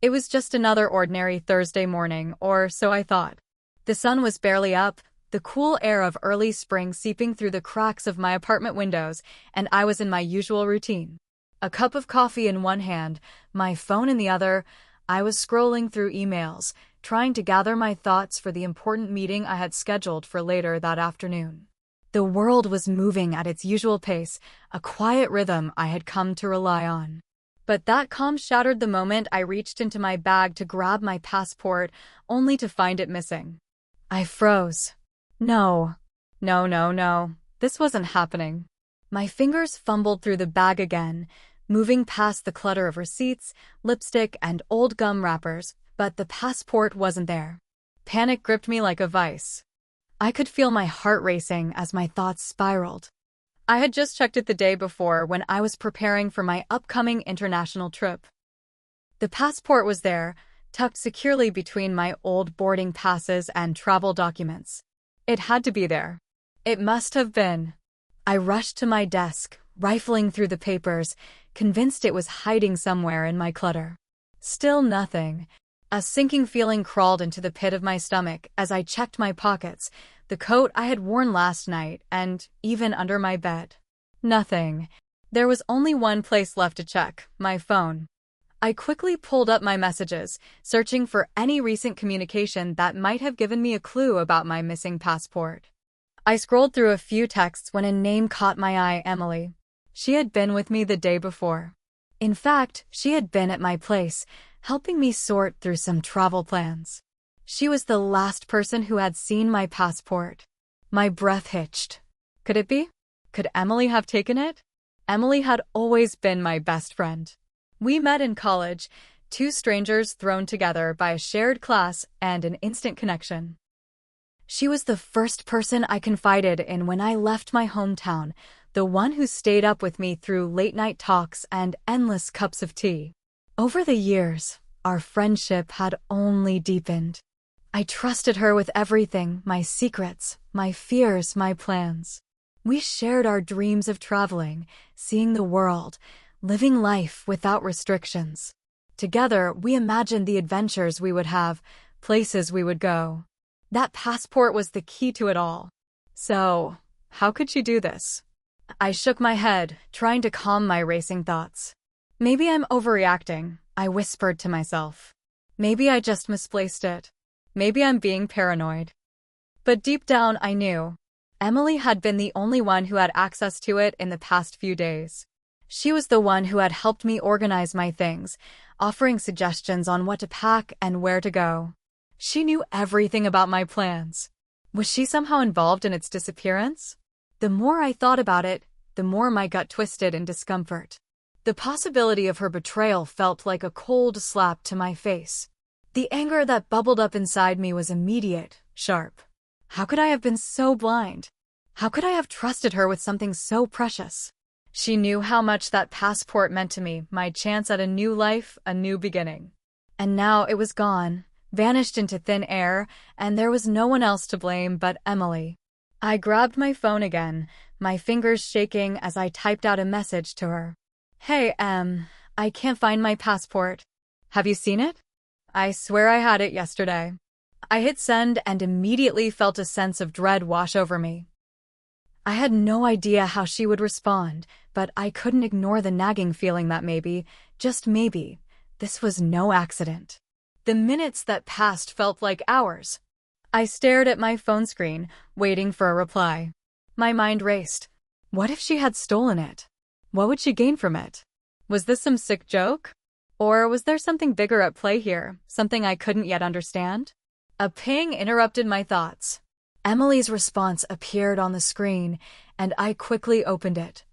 It was just another ordinary Thursday morning, or so I thought. The sun was barely up, the cool air of early spring seeping through the cracks of my apartment windows, and I was in my usual routine. A cup of coffee in one hand, my phone in the other, I was scrolling through emails, trying to gather my thoughts for the important meeting I had scheduled for later that afternoon. The world was moving at its usual pace, a quiet rhythm I had come to rely on. But that calm shattered the moment I reached into my bag to grab my passport, only to find it missing. I froze. No. No. This wasn't happening. My fingers fumbled through the bag again, moving past the clutter of receipts, lipstick, and old gum wrappers, but the passport wasn't there. Panic gripped me like a vice. I could feel my heart racing as my thoughts spiraled. I had just checked it the day before when I was preparing for my upcoming international trip. The passport was there, tucked securely between my old boarding passes and travel documents. It had to be there. It must have been. I rushed to my desk, rifling through the papers, convinced it was hiding somewhere in my clutter. Still nothing. A sinking feeling crawled into the pit of my stomach as I checked my pockets, the coat I had worn last night, and even under my bed. Nothing. There was only one place left to check, my phone. I quickly pulled up my messages, searching for any recent communication that might have given me a clue about my missing passport. I scrolled through a few texts when a name caught my eye: Emily. She had been with me the day before. In fact, she had been at my place, helping me sort through some travel plans. She was the last person who had seen my passport. My breath hitched. Could it be? Could Emily have taken it? Emily had always been my best friend. We met in college, two strangers thrown together by a shared class and an instant connection. She was the first person I confided in when I left my hometown, the one who stayed up with me through late-night talks and endless cups of tea. Over the years, our friendship had only deepened. I trusted her with everything: my secrets, my fears, my plans. We shared our dreams of traveling, seeing the world, living life without restrictions. Together, we imagined the adventures we would have, places we would go. That passport was the key to it all. So, how could she do this? I shook my head, trying to calm my racing thoughts. Maybe I'm overreacting, I whispered to myself. Maybe I just misplaced it. Maybe I'm being paranoid. But deep down, I knew. Emily had been the only one who had access to it in the past few days. She was the one who had helped me organize my things, offering suggestions on what to pack and where to go. She knew everything about my plans. Was she somehow involved in its disappearance? The more I thought about it, the more my gut twisted in discomfort. The possibility of her betrayal felt like a cold slap to my face. The anger that bubbled up inside me was immediate, sharp. How could I have been so blind? How could I have trusted her with something so precious? She knew how much that passport meant to me, my chance at a new life, a new beginning. And now it was gone, vanished into thin air, and there was no one else to blame but Emily. I grabbed my phone again, my fingers shaking as I typed out a message to her. Hey, I can't find my passport. Have you seen it? I swear I had it yesterday. I hit send and immediately felt a sense of dread wash over me. I had no idea how she would respond, but I couldn't ignore the nagging feeling that maybe, just maybe, this was no accident. The minutes that passed felt like hours. I stared at my phone screen, waiting for a reply. My mind raced. What if she had stolen it? What would she gain from it? Was this some sick joke? Or was there something bigger at play here, something I couldn't yet understand? A ping interrupted my thoughts. Emily's response appeared on the screen, and I quickly opened it.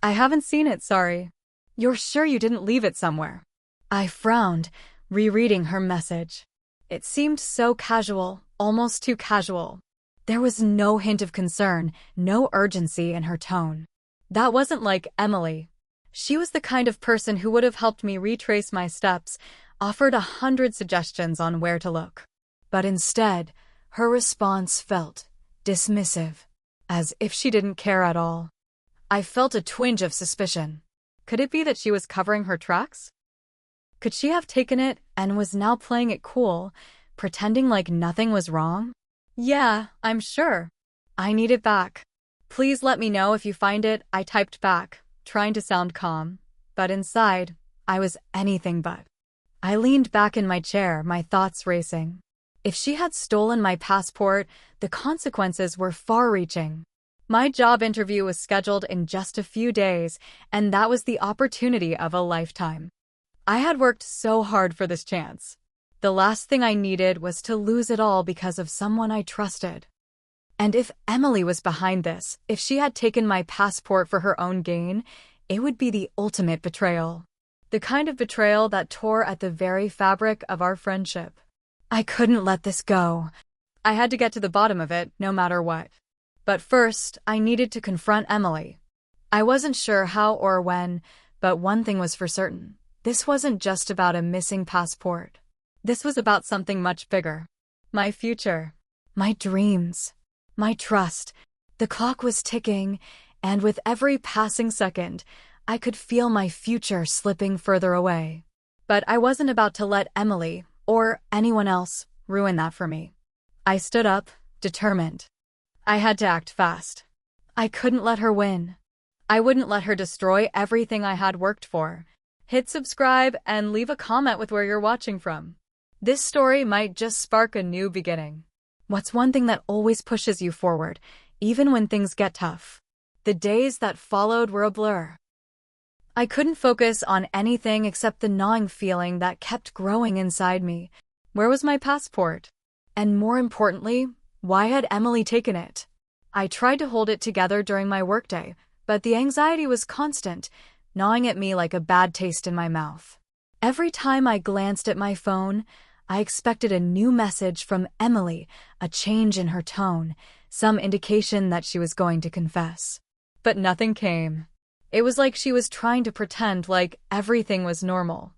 I haven't seen it, sorry. You're sure you didn't leave it somewhere? I frowned, rereading her message. It seemed so casual, almost too casual. There was no hint of concern, no urgency in her tone. That wasn't like Emily. She was the kind of person who would have helped me retrace my steps, offered 100 suggestions on where to look. But instead, her response felt dismissive, as if she didn't care at all. I felt a twinge of suspicion. Could it be that she was covering her tracks? Could she have taken it and was now playing it cool, pretending like nothing was wrong? Yeah, I'm sure. I need it back. Please let me know if you find it, I typed back, trying to sound calm. But inside, I was anything but. I leaned back in my chair, my thoughts racing. If she had stolen my passport, the consequences were far-reaching. My job interview was scheduled in just a few days, and that was the opportunity of a lifetime. I had worked so hard for this chance. The last thing I needed was to lose it all because of someone I trusted. And if Emily was behind this, if she had taken my passport for her own gain, it would be the ultimate betrayal. The kind of betrayal that tore at the very fabric of our friendship. I couldn't let this go. I had to get to the bottom of it, no matter what. But first, I needed to confront Emily. I wasn't sure how or when, but one thing was for certain. This wasn't just about a missing passport. This was about something much bigger. My future. My dreams. My trust. The clock was ticking, and with every passing second, I could feel my future slipping further away. But I wasn't about to let Emily, or anyone else, ruin that for me. I stood up, determined. I had to act fast. I couldn't let her win. I wouldn't let her destroy everything I had worked for. Hit subscribe and leave a comment with where you're watching from. This story might just spark a new beginning. What's one thing that always pushes you forward, even when things get tough? The days that followed were a blur. I couldn't focus on anything except the gnawing feeling that kept growing inside me. Where was my passport? And more importantly, why had Emily taken it? I tried to hold it together during my workday, but the anxiety was constant, gnawing at me like a bad taste in my mouth. Every time I glanced at my phone, I expected a new message from Emily, a change in her tone, some indication that she was going to confess. But nothing came. It was like she was trying to pretend like everything was normal.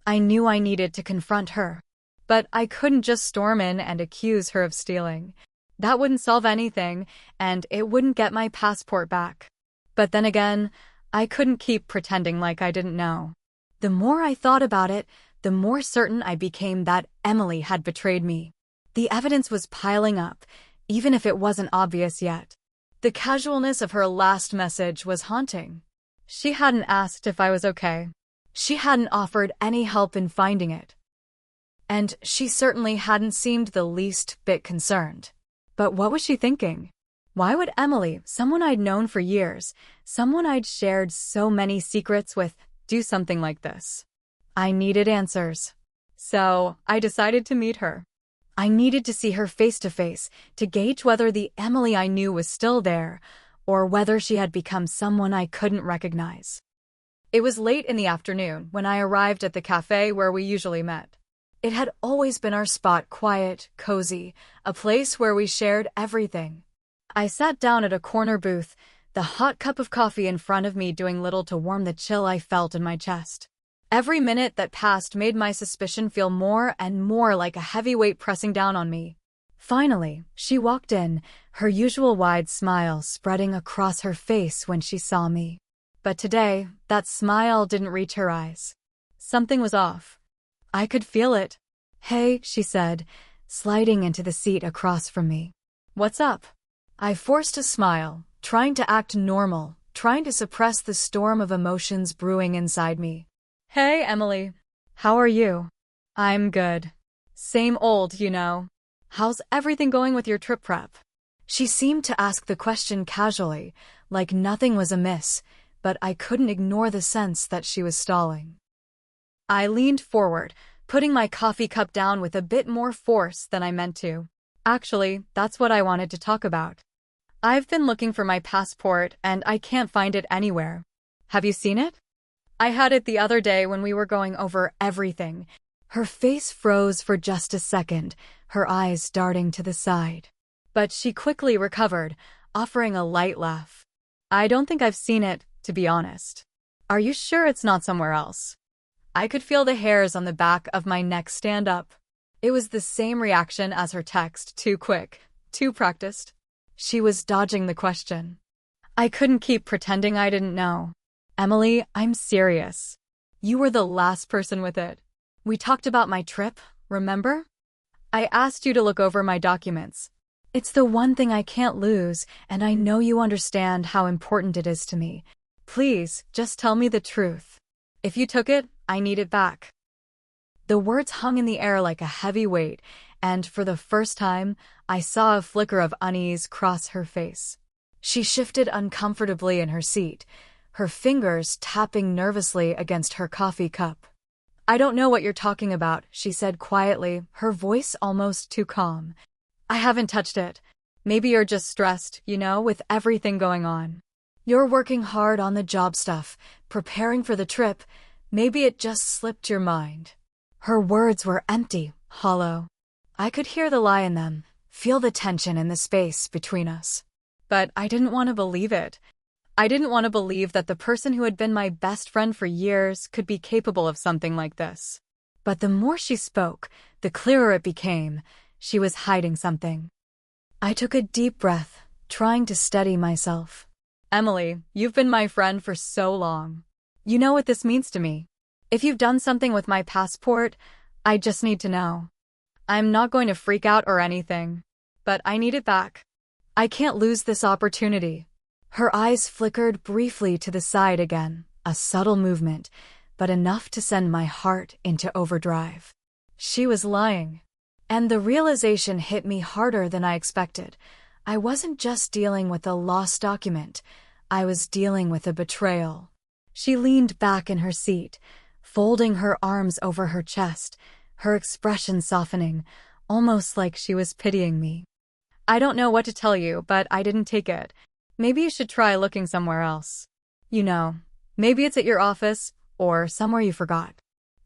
I knew I needed to confront her, but I couldn't just storm in and accuse her of stealing. That wouldn't solve anything, and it wouldn't get my passport back. But then again, I couldn't keep pretending like I didn't know. The more I thought about it, the more certain I became that Emily had betrayed me. The evidence was piling up, even if it wasn't obvious yet. The casualness of her last message was haunting. She hadn't asked if I was okay. She hadn't offered any help in finding it. And she certainly hadn't seemed the least bit concerned. But what was she thinking? Why would Emily, someone I'd known for years, someone I'd shared so many secrets with, do something like this? I needed answers. So I decided to meet her. I needed to see her face to face, to gauge whether the Emily I knew was still there, or whether she had become someone I couldn't recognize. It was late in the afternoon when I arrived at the cafe where we usually met. It had always been our spot, quiet, cozy, a place where we shared everything. I sat down at a corner booth, the hot cup of coffee in front of me doing little to warm the chill I felt in my chest. Every minute that passed made my suspicion feel more and more like a heavy weight pressing down on me. Finally, she walked in, her usual wide smile spreading across her face when she saw me. But today, that smile didn't reach her eyes. Something was off. I could feel it. "Hey," she said, sliding into the seat across from me. "What's up?" I forced a smile, trying to act normal, trying to suppress the storm of emotions brewing inside me. "Hey, Emily. How are you?" "I'm good. Same old, you know. How's everything going with your trip prep?" She seemed to ask the question casually, like nothing was amiss, but I couldn't ignore the sense that she was stalling. I leaned forward, putting my coffee cup down with a bit more force than I meant to. "Actually, that's what I wanted to talk about. I've been looking for my passport and I can't find it anywhere. Have you seen it? I had it the other day when we were going over everything." Her face froze for just a second, her eyes darting to the side. But she quickly recovered, offering a light laugh. "I don't think I've seen it, to be honest. Are you sure it's not somewhere else?" I could feel the hairs on the back of my neck stand up. It was the same reaction as her text, too quick, too practiced. She was dodging the question. I couldn't keep pretending I didn't know. "Emily, I'm serious. You were the last person with it. We talked about my trip, remember? I asked you to look over my documents. It's the one thing I can't lose, and I know you understand how important it is to me. Please, just tell me the truth. If you took it, I need it back. The words hung in the air like a heavy weight, and for the first time, I saw a flicker of unease cross her face. She shifted uncomfortably in her seat, her fingers tapping nervously against her coffee cup. I don't know what you're talking about, she said quietly, her voice almost too calm. I haven't touched it. Maybe you're just stressed, with everything going on. You're working hard on the job stuff, preparing for the trip. Maybe it just slipped your mind. Her words were empty, hollow. I could hear the lie in them, feel the tension in the space between us. But I didn't want to believe it. I didn't want to believe that the person who had been my best friend for years could be capable of something like this. But the more she spoke, the clearer it became. She was hiding something. I took a deep breath, trying to steady myself. Emily, you've been my friend for so long. You know what this means to me. If you've done something with my passport, I just need to know. I'm not going to freak out or anything, but I need it back. I can't lose this opportunity. Her eyes flickered briefly to the side again, a subtle movement, but enough to send my heart into overdrive. She was lying. And the realization hit me harder than I expected. I wasn't just dealing with a lost document. I was dealing with a betrayal. She leaned back in her seat, folding her arms over her chest, her expression softening, almost like she was pitying me. I don't know what to tell you, but I didn't take it. Maybe you should try looking somewhere else. Maybe it's at your office, or somewhere you forgot.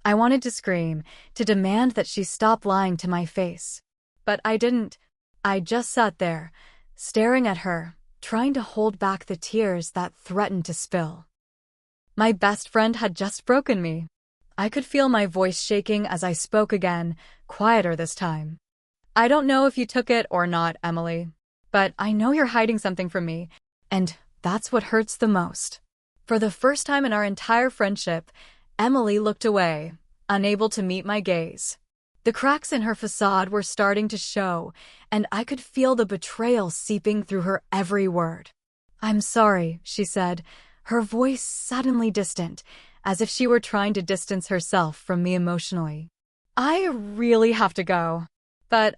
I wanted to scream, to demand that she stop lying to my face. But I didn't. I just sat there, staring at her, trying to hold back the tears that threatened to spill. My best friend had just broken me. I could feel my voice shaking as I spoke again, quieter this time. I don't know if you took it or not, Emily, but I know you're hiding something from me, and that's what hurts the most. For the first time in our entire friendship, Emily looked away, unable to meet my gaze. The cracks in her facade were starting to show, and I could feel the betrayal seeping through her every word. I'm sorry, she said, her voice suddenly distant, as if she were trying to distance herself from me emotionally. I really have to go. But,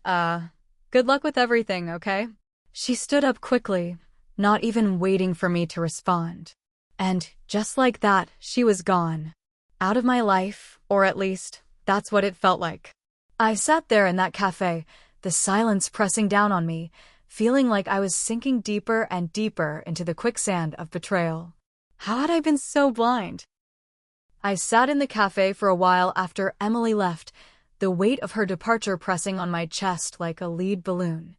good luck with everything, okay? She stood up quickly, not even waiting for me to respond. And just like that, she was gone. Out of my life, or at least, that's what it felt like. I sat there in that cafe, the silence pressing down on me, feeling like I was sinking deeper and deeper into the quicksand of betrayal. How had I been so blind? I sat in the cafe for a while after Emily left, the weight of her departure pressing on my chest like a lead balloon.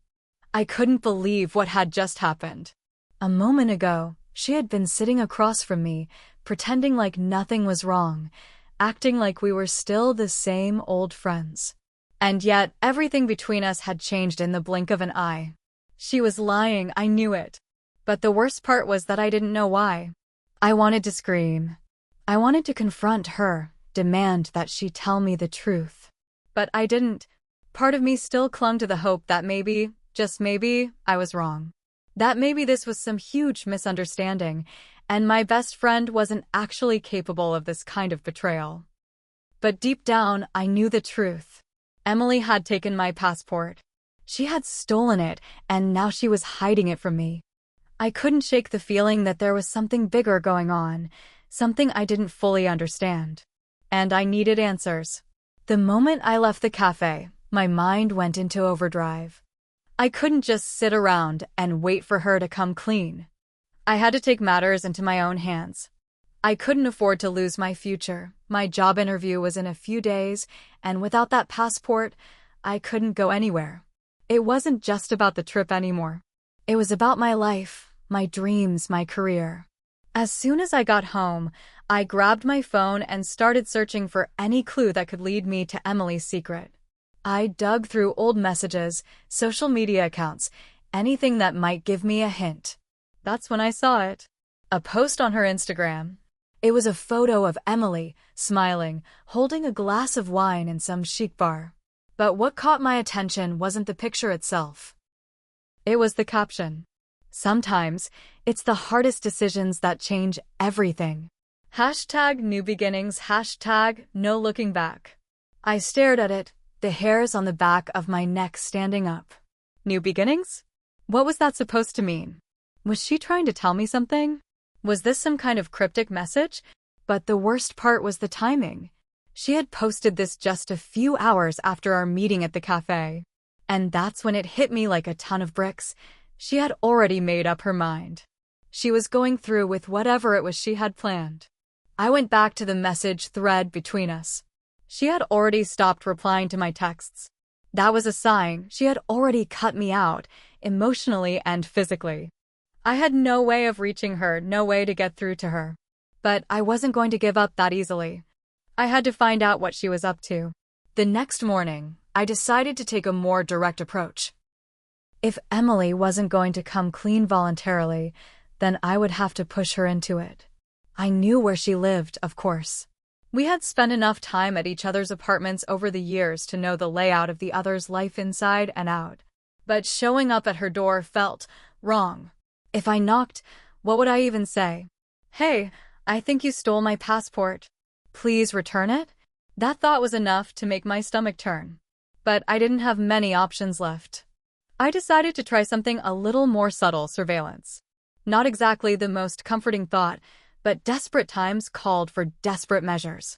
I couldn't believe what had just happened. A moment ago, she had been sitting across from me, pretending like nothing was wrong, acting like we were still the same old friends. And yet, everything between us had changed in the blink of an eye. She was lying, I knew it. But the worst part was that I didn't know why. I wanted to scream. I wanted to confront her, demand that she tell me the truth. But I didn't. Part of me still clung to the hope that maybe, just maybe, I was wrong. That maybe this was some huge misunderstanding, and my best friend wasn't actually capable of this kind of betrayal. But deep down, I knew the truth. Emily had taken my passport. She had stolen it, and now she was hiding it from me. I couldn't shake the feeling that there was something bigger going on, something I didn't fully understand. And I needed answers. The moment I left the cafe, my mind went into overdrive. I couldn't just sit around and wait for her to come clean. I had to take matters into my own hands. I couldn't afford to lose my future. My job interview was in a few days, and without that passport, I couldn't go anywhere. It wasn't just about the trip anymore. It was about my life, my dreams, my career. As soon as I got home, I grabbed my phone and started searching for any clue that could lead me to Emily's secret. I dug through old messages, social media accounts, anything that might give me a hint. That's when I saw it. A post on her Instagram. It was a photo of Emily, smiling, holding a glass of wine in some chic bar. But what caught my attention wasn't the picture itself. It was the caption. Sometimes, it's the hardest decisions that change everything. Hashtag new beginnings, hashtag no looking back. I stared at it, the hairs on the back of my neck standing up. New beginnings? What was that supposed to mean? Was she trying to tell me something? Was this some kind of cryptic message? But the worst part was the timing. She had posted this just a few hours after our meeting at the cafe. And that's when it hit me like a ton of bricks. She had already made up her mind. She was going through with whatever it was she had planned. I went back to the message thread between us. She had already stopped replying to my texts. That was a sign she had already cut me out, emotionally and physically. I had no way of reaching her, no way to get through to her. But I wasn't going to give up that easily. I had to find out what she was up to. The next morning, I decided to take a more direct approach. If Emily wasn't going to come clean voluntarily, then I would have to push her into it. I knew where she lived, of course. We had spent enough time at each other's apartments over the years to know the layout of the other's life inside and out. But showing up at her door felt wrong. If I knocked, what would I even say? Hey, I think you stole my passport. Please return it? That thought was enough to make my stomach turn. But I didn't have many options left. I decided to try something a little more subtle: surveillance. Not exactly the most comforting thought, but desperate times called for desperate measures.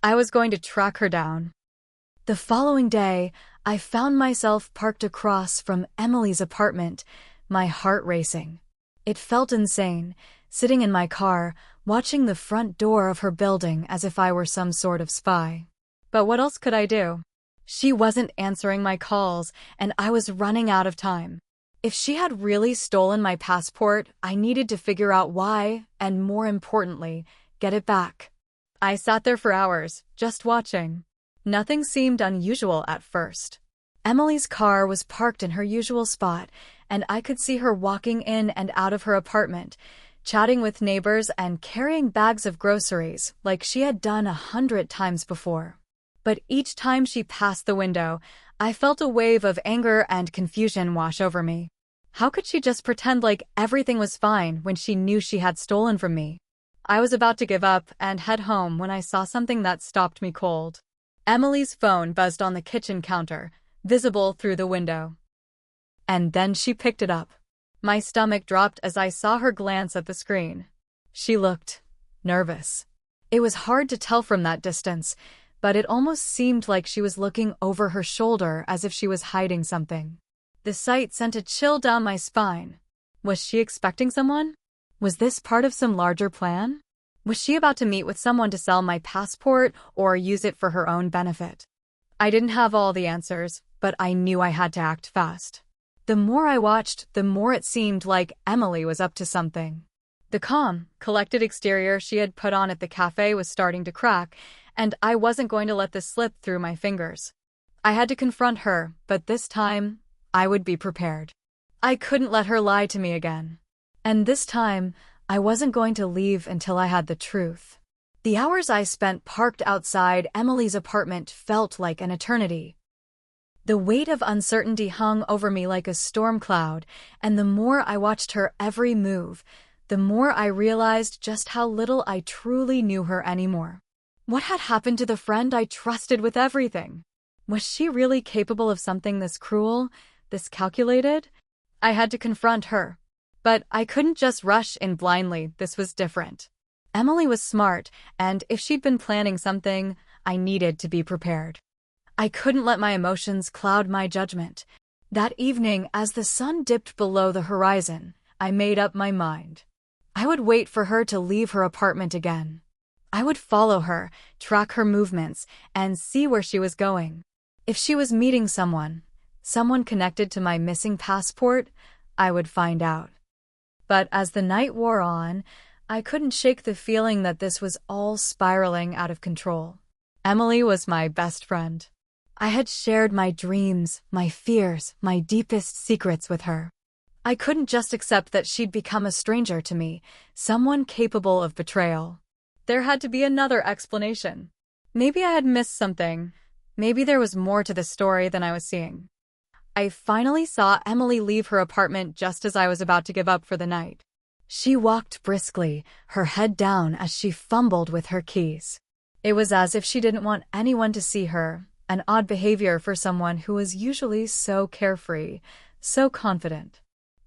I was going to track her down. The following day, I found myself parked across from Emily's apartment, my heart racing. It felt insane, sitting in my car, watching the front door of her building as if I were some sort of spy. But what else could I do? She wasn't answering my calls, and I was running out of time. If she had really stolen my passport, I needed to figure out why, and more importantly, get it back. I sat there for hours, just watching. Nothing seemed unusual at first. Emily's car was parked in her usual spot, and I could see her walking in and out of her apartment, chatting with neighbors and carrying bags of groceries like she had done 100 times before. But each time she passed the window, I felt a wave of anger and confusion wash over me. How could she just pretend like everything was fine when she knew she had stolen from me? I was about to give up and head home when I saw something that stopped me cold. Emily's phone buzzed on the kitchen counter, visible through the window. And then she picked it up. My stomach dropped as I saw her glance at the screen. She looked nervous. It was hard to tell from that distance, but it almost seemed like she was looking over her shoulder as if she was hiding something. The sight sent a chill down my spine. Was she expecting someone? Was this part of some larger plan? Was she about to meet with someone to sell my passport or use it for her own benefit? I didn't have all the answers, but I knew I had to act fast. The more I watched, the more it seemed like Emily was up to something. The calm, collected exterior she had put on at the cafe was starting to crack, and I wasn't going to let this slip through my fingers. I had to confront her, but this time, I would be prepared. I couldn't let her lie to me again. And this time, I wasn't going to leave until I had the truth. The hours I spent parked outside Emily's apartment felt like an eternity. The weight of uncertainty hung over me like a storm cloud, and the more I watched her every move, the more I realized just how little I truly knew her anymore. What had happened to the friend I trusted with everything? Was she really capable of something this cruel, this calculated? I had to confront her. But I couldn't just rush in blindly. This was different. Emily was smart, and if she'd been planning something, I needed to be prepared. I couldn't let my emotions cloud my judgment. That evening, as the sun dipped below the horizon, I made up my mind. I would wait for her to leave her apartment again. I would follow her, track her movements, and see where she was going. If she was meeting someone connected to my missing passport, I would find out. But as the night wore on, I couldn't shake the feeling that this was all spiraling out of control. Emily was my best friend. I had shared my dreams, my fears, my deepest secrets with her. I couldn't just accept that she'd become a stranger to me, someone capable of betrayal. There had to be another explanation. Maybe I had missed something. Maybe there was more to the story than I was seeing. I finally saw Emily leave her apartment just as I was about to give up for the night. She walked briskly, her head down as she fumbled with her keys. It was as if she didn't want anyone to see her, an odd behavior for someone who was usually so carefree, so confident.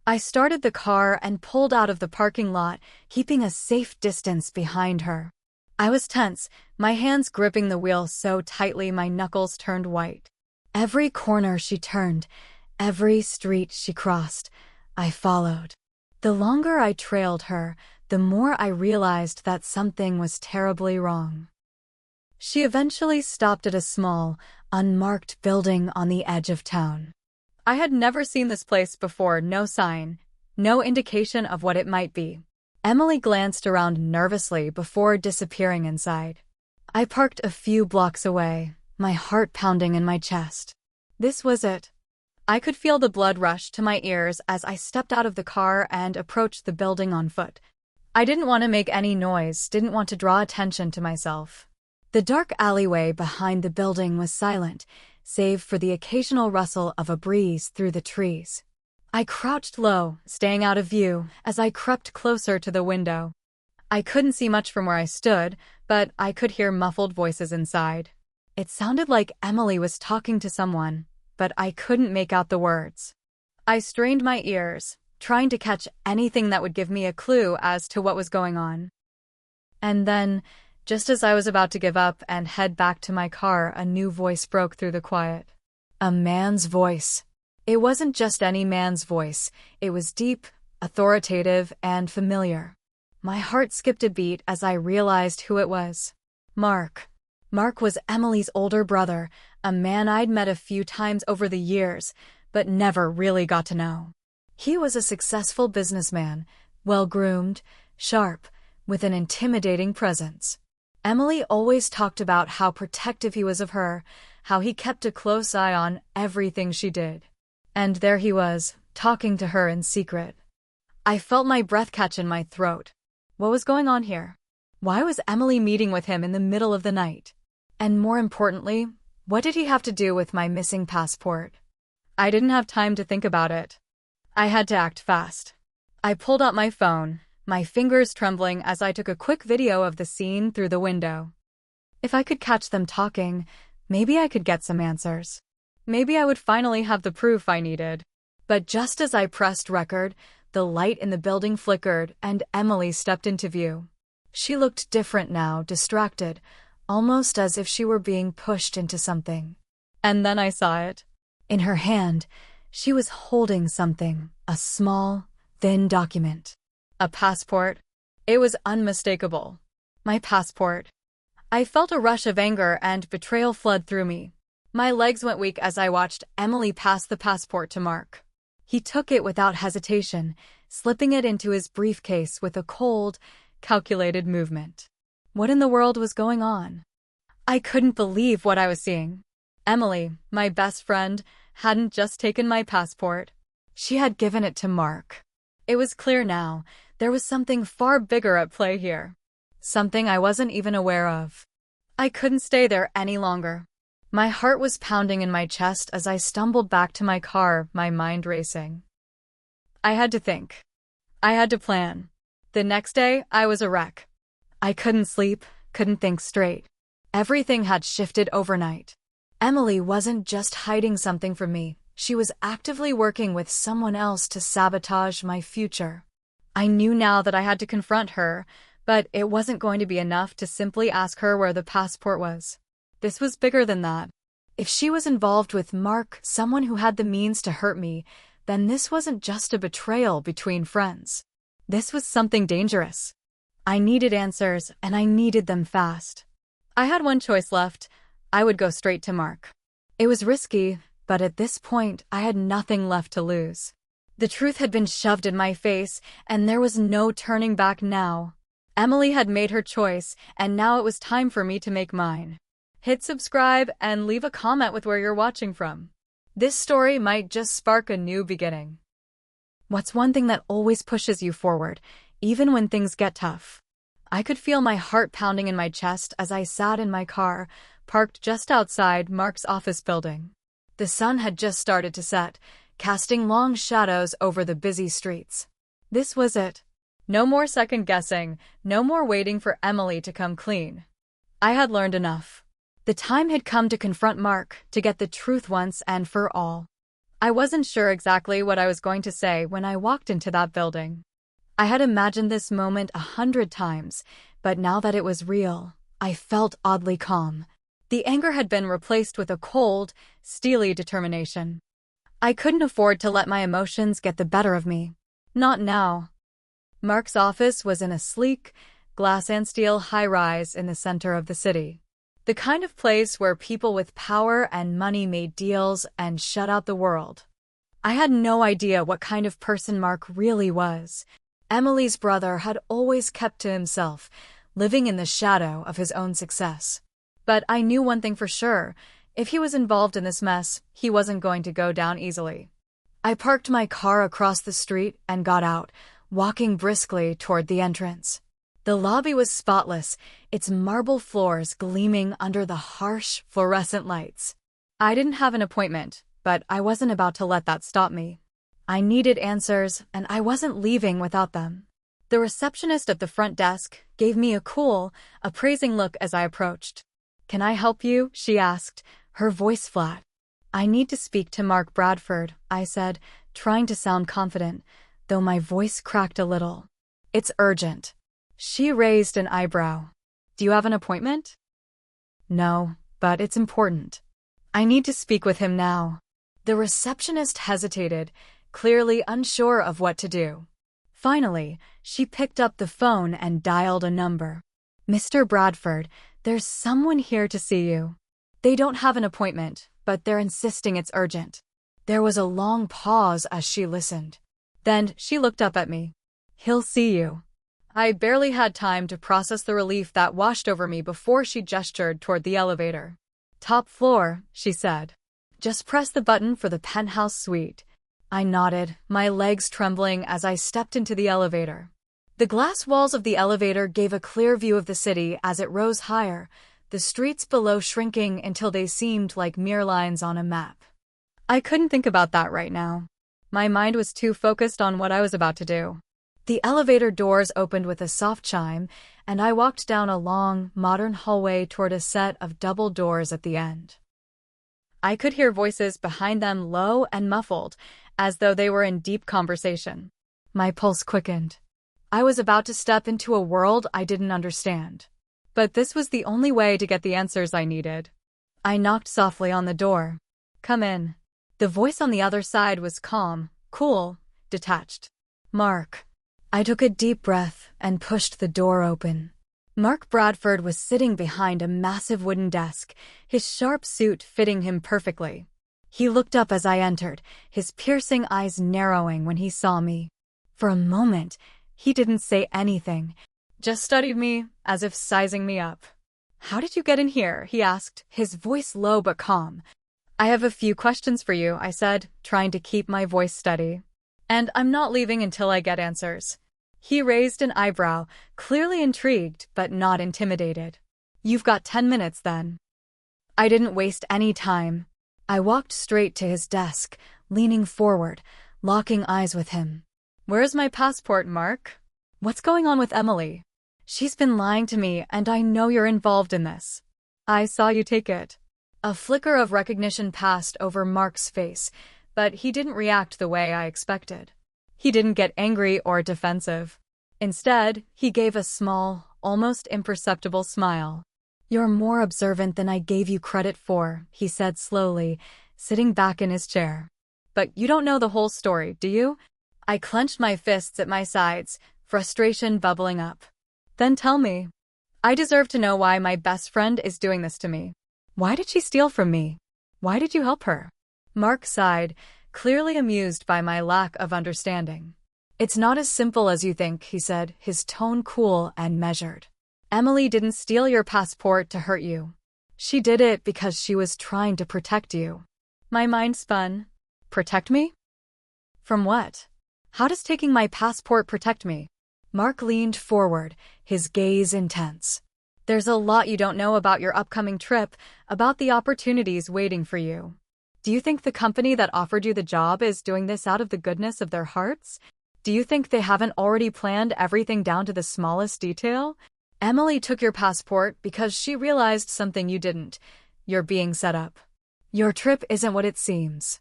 I started the car and pulled out of the parking lot, keeping a safe distance behind her. I was tense, my hands gripping the wheel so tightly my knuckles turned white. Every corner she turned, every street she crossed, I followed. The longer I trailed her, the more I realized that something was terribly wrong. She eventually stopped at a small, unmarked building on the edge of town. I had never seen this place before, no sign, no indication of what it might be. Emily glanced around nervously before disappearing inside. I parked a few blocks away, my heart pounding in my chest. This was it. I could feel the blood rush to my ears as I stepped out of the car and approached the building on foot. I didn't want to make any noise, didn't want to draw attention to myself. The dark alleyway behind the building was silent, save for the occasional rustle of a breeze through the trees. I crouched low, staying out of view, as I crept closer to the window. I couldn't see much from where I stood, but I could hear muffled voices inside. It sounded like Emily was talking to someone, but I couldn't make out the words. I strained my ears, trying to catch anything that would give me a clue as to what was going on. And then, just as I was about to give up and head back to my car, a new voice broke through the quiet. A man's voice. It wasn't just any man's voice. It was deep, authoritative, and familiar. My heart skipped a beat as I realized who it was. Mark. Mark was Emily's older brother, a man I'd met a few times over the years, but never really got to know. He was a successful businessman, well-groomed, sharp, with an intimidating presence. Emily always talked about how protective he was of her, how he kept a close eye on everything she did. And there he was, talking to her in secret. I felt my breath catch in my throat. What was going on here? Why was Emily meeting with him in the middle of the night? And more importantly, what did he have to do with my missing passport? I didn't have time to think about it. I had to act fast. I pulled out my phone, my fingers trembling as I took a quick video of the scene through the window. If I could catch them talking, maybe I could get some answers. Maybe I would finally have the proof I needed. But just as I pressed record, the light in the building flickered and Emily stepped into view. She looked different now, distracted, almost as if she were being pushed into something. And then I saw it. In her hand, she was holding something, a small, thin document. A passport. It was unmistakable. My passport. I felt a rush of anger and betrayal flood through me. My legs went weak as I watched Emily pass the passport to Mark. He took it without hesitation, slipping it into his briefcase with a cold, calculated movement. What in the world was going on? I couldn't believe what I was seeing. Emily, my best friend, hadn't just taken my passport. She had given it to Mark. It was clear now, there was something far bigger at play here. Something I wasn't even aware of. I couldn't stay there any longer. My heart was pounding in my chest as I stumbled back to my car, my mind racing. I had to think. I had to plan. The next day, I was a wreck. I couldn't sleep, couldn't think straight. Everything had shifted overnight. Emily wasn't just hiding something from me. She was actively working with someone else to sabotage my future. I knew now that I had to confront her, but it wasn't going to be enough to simply ask her where the passport was. This was bigger than that. If she was involved with Mark, someone who had the means to hurt me, then this wasn't just a betrayal between friends. This was something dangerous. I needed answers, and I needed them fast. I had one choice left. I would go straight to Mark. It was risky, but at this point, I had nothing left to lose. The truth had been shoved in my face, and there was no turning back now. Emily had made her choice, and now it was time for me to make mine. Hit subscribe and leave a comment with where you're watching from. This story might just spark a new beginning. What's one thing that always pushes you forward, even when things get tough? I could feel my heart pounding in my chest as I sat in my car, parked just outside Mark's office building. The sun had just started to set, casting long shadows over the busy streets. This was it. No more second-guessing, no more waiting for Emily to come clean. I had learned enough. The time had come to confront Mark, to get the truth once and for all. I wasn't sure exactly what I was going to say when I walked into that building. I had imagined this moment 100 times, but now that it was real, I felt oddly calm. The anger had been replaced with a cold, steely determination. I couldn't afford to let my emotions get the better of me. Not now. Mark's office was in a sleek, glass and steel high-rise in the center of the city. The kind of place where people with power and money made deals and shut out the world. I had no idea what kind of person Mark really was. Emily's brother had always kept to himself, living in the shadow of his own success. But I knew one thing for sure. If he was involved in this mess, he wasn't going to go down easily. I parked my car across the street and got out, walking briskly toward the entrance. The lobby was spotless, its marble floors gleaming under the harsh, fluorescent lights. I didn't have an appointment, but I wasn't about to let that stop me. I needed answers, and I wasn't leaving without them. The receptionist at the front desk gave me a cool, appraising look as I approached. "Can I help you?" she asked, her voice flat. "I need to speak to Mark Bradford," I said, trying to sound confident, though my voice cracked a little. "It's urgent." She raised an eyebrow. "Do you have an appointment?" "No, but it's important. I need to speak with him now." The receptionist hesitated, clearly unsure of what to do. Finally, she picked up the phone and dialed a number. "Mr. Bradford, there's someone here to see you. They don't have an appointment, but they're insisting it's urgent." There was a long pause as she listened. Then she looked up at me. "He'll see you." I barely had time to process the relief that washed over me before she gestured toward the elevator. "Top floor," she said. "Just press the button for the penthouse suite." I nodded, my legs trembling as I stepped into the elevator. The glass walls of the elevator gave a clear view of the city as it rose higher, the streets below shrinking until they seemed like mere lines on a map. I couldn't think about that right now. My mind was too focused on what I was about to do. The elevator doors opened with a soft chime, and I walked down a long, modern hallway toward a set of double doors at the end. I could hear voices behind them, low and muffled, as though they were in deep conversation. My pulse quickened. I was about to step into a world I didn't understand. But this was the only way to get the answers I needed. I knocked softly on the door. "Come in." The voice on the other side was calm, cool, detached. "Mark." I took a deep breath and pushed the door open. Mark Bradford was sitting behind a massive wooden desk, his sharp suit fitting him perfectly. He looked up as I entered, his piercing eyes narrowing when he saw me. For a moment, he didn't say anything, just studied me, as if sizing me up. "How did you get in here?" he asked, his voice low but calm. "I have a few questions for you," I said, trying to keep my voice steady. "And I'm not leaving until I get answers." He raised an eyebrow, clearly intrigued but not intimidated. "You've got 10 minutes then." I didn't waste any time. I walked straight to his desk, leaning forward, locking eyes with him. "Where's my passport, Mark? What's going on with Emily? She's been lying to me, and I know you're involved in this. I saw you take it." A flicker of recognition passed over Mark's face, but he didn't react the way I expected. He didn't get angry or defensive. Instead, he gave a small, almost imperceptible smile. "You're more observant than I gave you credit for," he said slowly, sitting back in his chair. "But you don't know the whole story, do you?" I clenched my fists at my sides, frustration bubbling up. "Then tell me. I deserve to know why my best friend is doing this to me. Why did she steal from me? Why did you help her?" Mark sighed, clearly amused by my lack of understanding. "It's not as simple as you think," he said, his tone cool and measured. "Emily didn't steal your passport to hurt you. She did it because she was trying to protect you." My mind spun. Protect me? From what? How does taking my passport protect me? Mark leaned forward, his gaze intense. There's a lot you don't know about your upcoming trip, about the opportunities waiting for you. Do you think the company that offered you the job is doing this out of the goodness of their hearts? Do you think they haven't already planned everything down to the smallest detail? Emily took your passport because she realized something you didn't. You're being set up. Your trip isn't what it seems.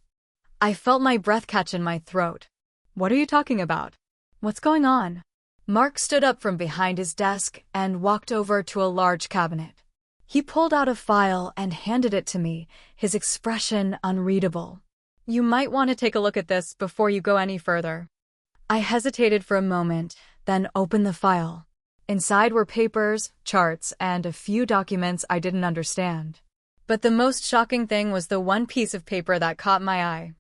I felt my breath catch in my throat. What are you talking about? What's going on? Mark stood up from behind his desk and walked over to a large cabinet. He pulled out a file and handed it to me, his expression unreadable. You might want to take a look at this before you go any further. I hesitated for a moment, then opened the file. Inside were papers, charts, and a few documents I didn't understand. But the most shocking thing was the one piece of paper that caught my eye.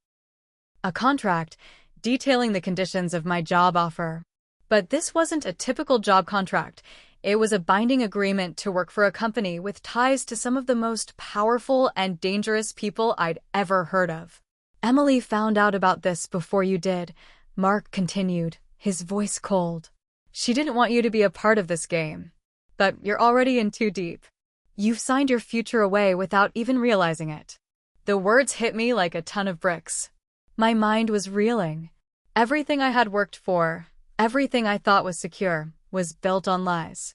A contract detailing the conditions of my job offer. But this wasn't a typical job contract. It was a binding agreement to work for a company with ties to some of the most powerful and dangerous people I'd ever heard of. Emily found out about this before you did, Mark continued, his voice cold. She didn't want you to be a part of this game. But you're already in too deep. You've signed your future away without even realizing it. The words hit me like a ton of bricks. My mind was reeling. Everything I had worked for, everything I thought was secure, was built on lies.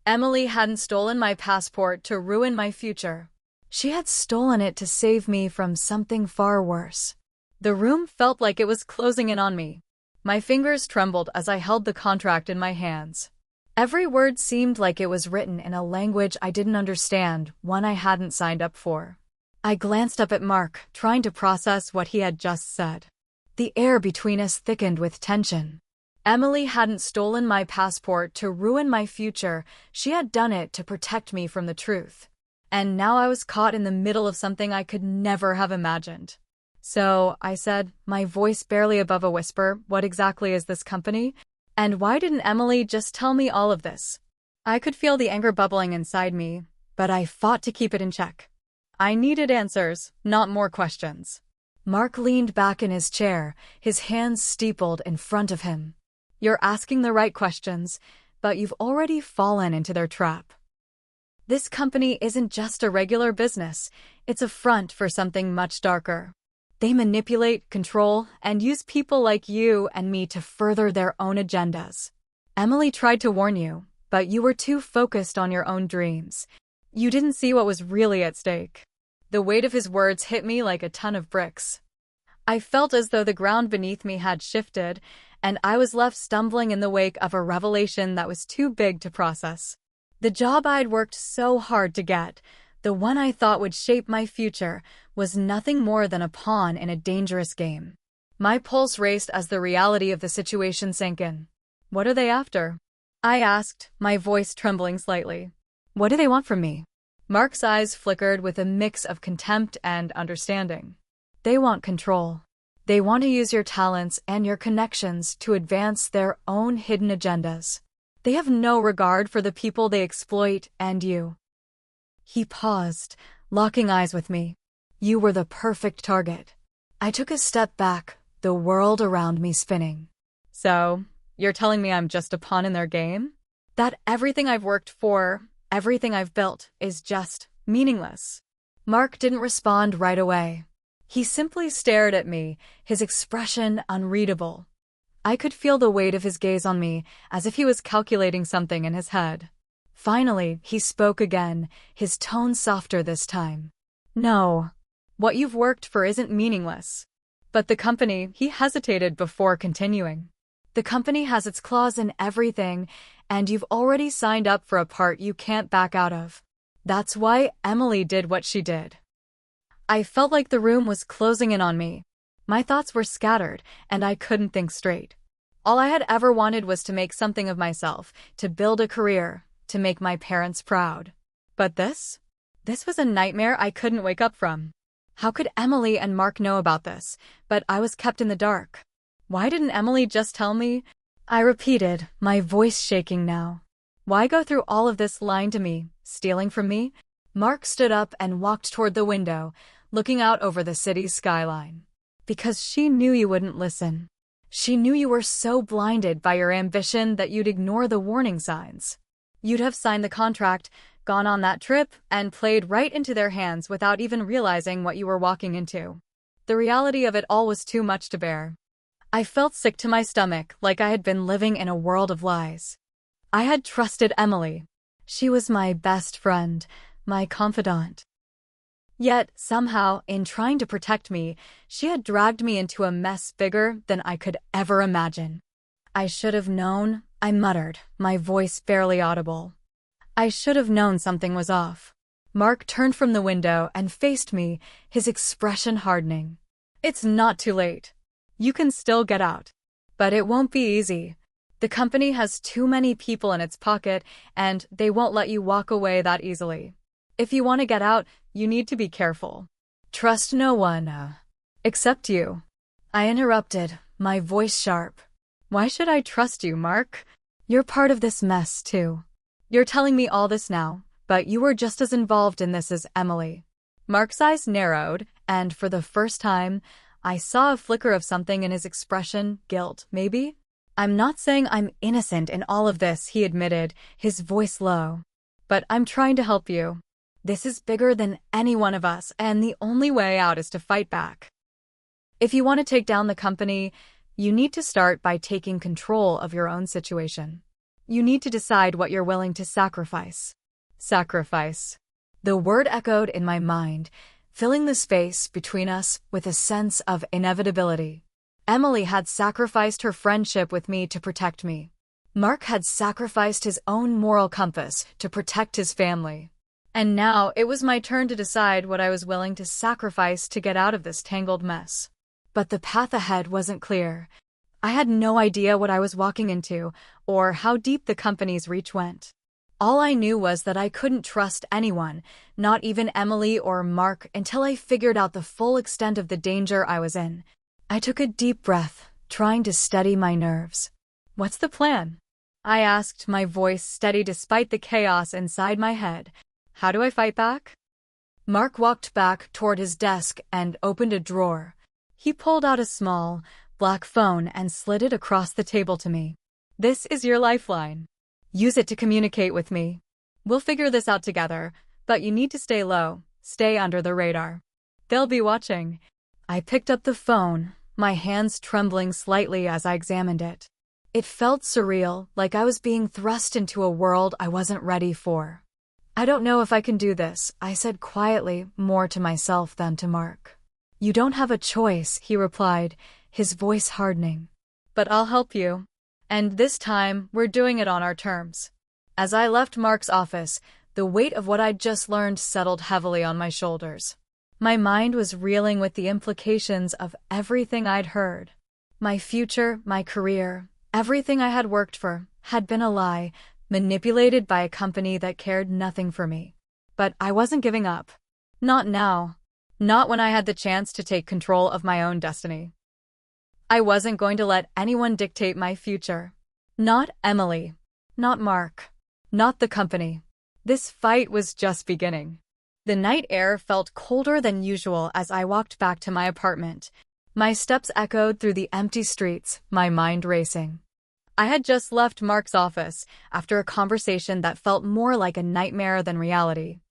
Emily hadn't stolen my passport to ruin my future. She had stolen it to save me from something far worse. The room felt like it was closing in on me. My fingers trembled as I held the contract in my hands. Every word seemed like it was written in a language I didn't understand, one I hadn't signed up for. I glanced up at Mark, trying to process what he had just said. The air between us thickened with tension. Emily hadn't stolen my passport to ruin my future, she had done it to protect me from the truth. And now I was caught in the middle of something I could never have imagined. So, I said, my voice barely above a whisper, what exactly is this company? And why didn't Emily just tell me all of this? I could feel the anger bubbling inside me, but I fought to keep it in check. I needed answers, not more questions. Mark leaned back in his chair, his hands steepled in front of him. You're asking the right questions, but you've already fallen into their trap. This company isn't just a regular business, it's a front for something much darker. They manipulate, control, and use people like you and me to further their own agendas. Emily tried to warn you, but you were too focused on your own dreams. You didn't see what was really at stake. The weight of his words hit me like a ton of bricks. I felt as though the ground beneath me had shifted, and I was left stumbling in the wake of a revelation that was too big to process. The job I'd worked so hard to get, the one I thought would shape my future, was nothing more than a pawn in a dangerous game. My pulse raced as the reality of the situation sank in. What are they after? I asked, my voice trembling slightly. What do they want from me? Mark's eyes flickered with a mix of contempt and understanding. They want control. They want to use your talents and your connections to advance their own hidden agendas. They have no regard for the people they exploit and you. He paused, locking eyes with me. You were the perfect target. I took a step back, the world around me spinning. So, you're telling me I'm just a pawn in their game? That everything I've worked for, everything I've built, is just meaningless? Mark didn't respond right away. He simply stared at me, his expression unreadable. I could feel the weight of his gaze on me, as if he was calculating something in his head. Finally, he spoke again, his tone softer this time. No. What you've worked for isn't meaningless. But the company, he hesitated before continuing. The company has its claws in everything, and you've already signed up for a part you can't back out of. That's why Emily did what she did. I felt like the room was closing in on me. My thoughts were scattered, and I couldn't think straight. All I had ever wanted was to make something of myself, to build a career, to make my parents proud. But this? This was a nightmare I couldn't wake up from. How could Emily and Mark know about this, but I was kept in the dark? Why didn't Emily just tell me? I repeated, my voice shaking now. Why go through all of this lying to me, stealing from me? Mark stood up and walked toward the window, looking out over the city's skyline. Because she knew you wouldn't listen. She knew you were so blinded by your ambition that you'd ignore the warning signs. You'd have signed the contract, gone on that trip, and played right into their hands without even realizing what you were walking into. The reality of it all was too much to bear. I felt sick to my stomach, like I had been living in a world of lies. I had trusted Emily. She was my best friend, my confidant. Yet, somehow, in trying to protect me, she had dragged me into a mess bigger than I could ever imagine. I should have known, I muttered, my voice barely audible. I should have known something was off. Mark turned from the window and faced me, his expression hardening. It's not too late. You can still get out. But it won't be easy. The company has too many people in its pocket, and they won't let you walk away that easily. If you want to get out, you need to be careful. Trust no one, except you. I interrupted, my voice sharp. Why should I trust you, Mark? You're part of this mess, too. You're telling me all this now, but you were just as involved in this as Emily. Mark's eyes narrowed, and for the first time, I saw a flicker of something in his expression, guilt, maybe? I'm not saying I'm innocent in all of this, he admitted, his voice low. But I'm trying to help you. This is bigger than any one of us, and the only way out is to fight back. If you want to take down the company, you need to start by taking control of your own situation. You need to decide what you're willing to sacrifice. Sacrifice. The word echoed in my mind, filling the space between us with a sense of inevitability. Emily had sacrificed her friendship with me to protect me. Mark had sacrificed his own moral compass to protect his family. And now it was my turn to decide what I was willing to sacrifice to get out of this tangled mess. But the path ahead wasn't clear. I had no idea what I was walking into, or how deep the company's reach went. All I knew was that I couldn't trust anyone, not even Emily or Mark, until I figured out the full extent of the danger I was in. I took a deep breath, trying to steady my nerves. What's the plan? I asked, my voice steady despite the chaos inside my head. How do I fight back? Mark walked back toward his desk and opened a drawer. He pulled out a small, black phone and slid it across the table to me. This is your lifeline. Use it to communicate with me. We'll figure this out together, but you need to stay low, stay under the radar. They'll be watching. I picked up the phone, my hands trembling slightly as I examined it. It felt surreal, like I was being thrust into a world I wasn't ready for. I don't know if I can do this, I said quietly, more to myself than to Mark. You don't have a choice, he replied, his voice hardening. But I'll help you. And this time, we're doing it on our terms. As I left Mark's office, the weight of what I'd just learned settled heavily on my shoulders. My mind was reeling with the implications of everything I'd heard. My future, my career, everything I had worked for, had been a lie, manipulated by a company that cared nothing for me. But I wasn't giving up. Not now. Not when I had the chance to take control of my own destiny. I wasn't going to let anyone dictate my future. Not Emily. Not Mark. Not the company. This fight was just beginning. The night air felt colder than usual as I walked back to my apartment. My steps echoed through the empty streets, my mind racing. I had just left Mark's office after a conversation that felt more like a nightmare than reality.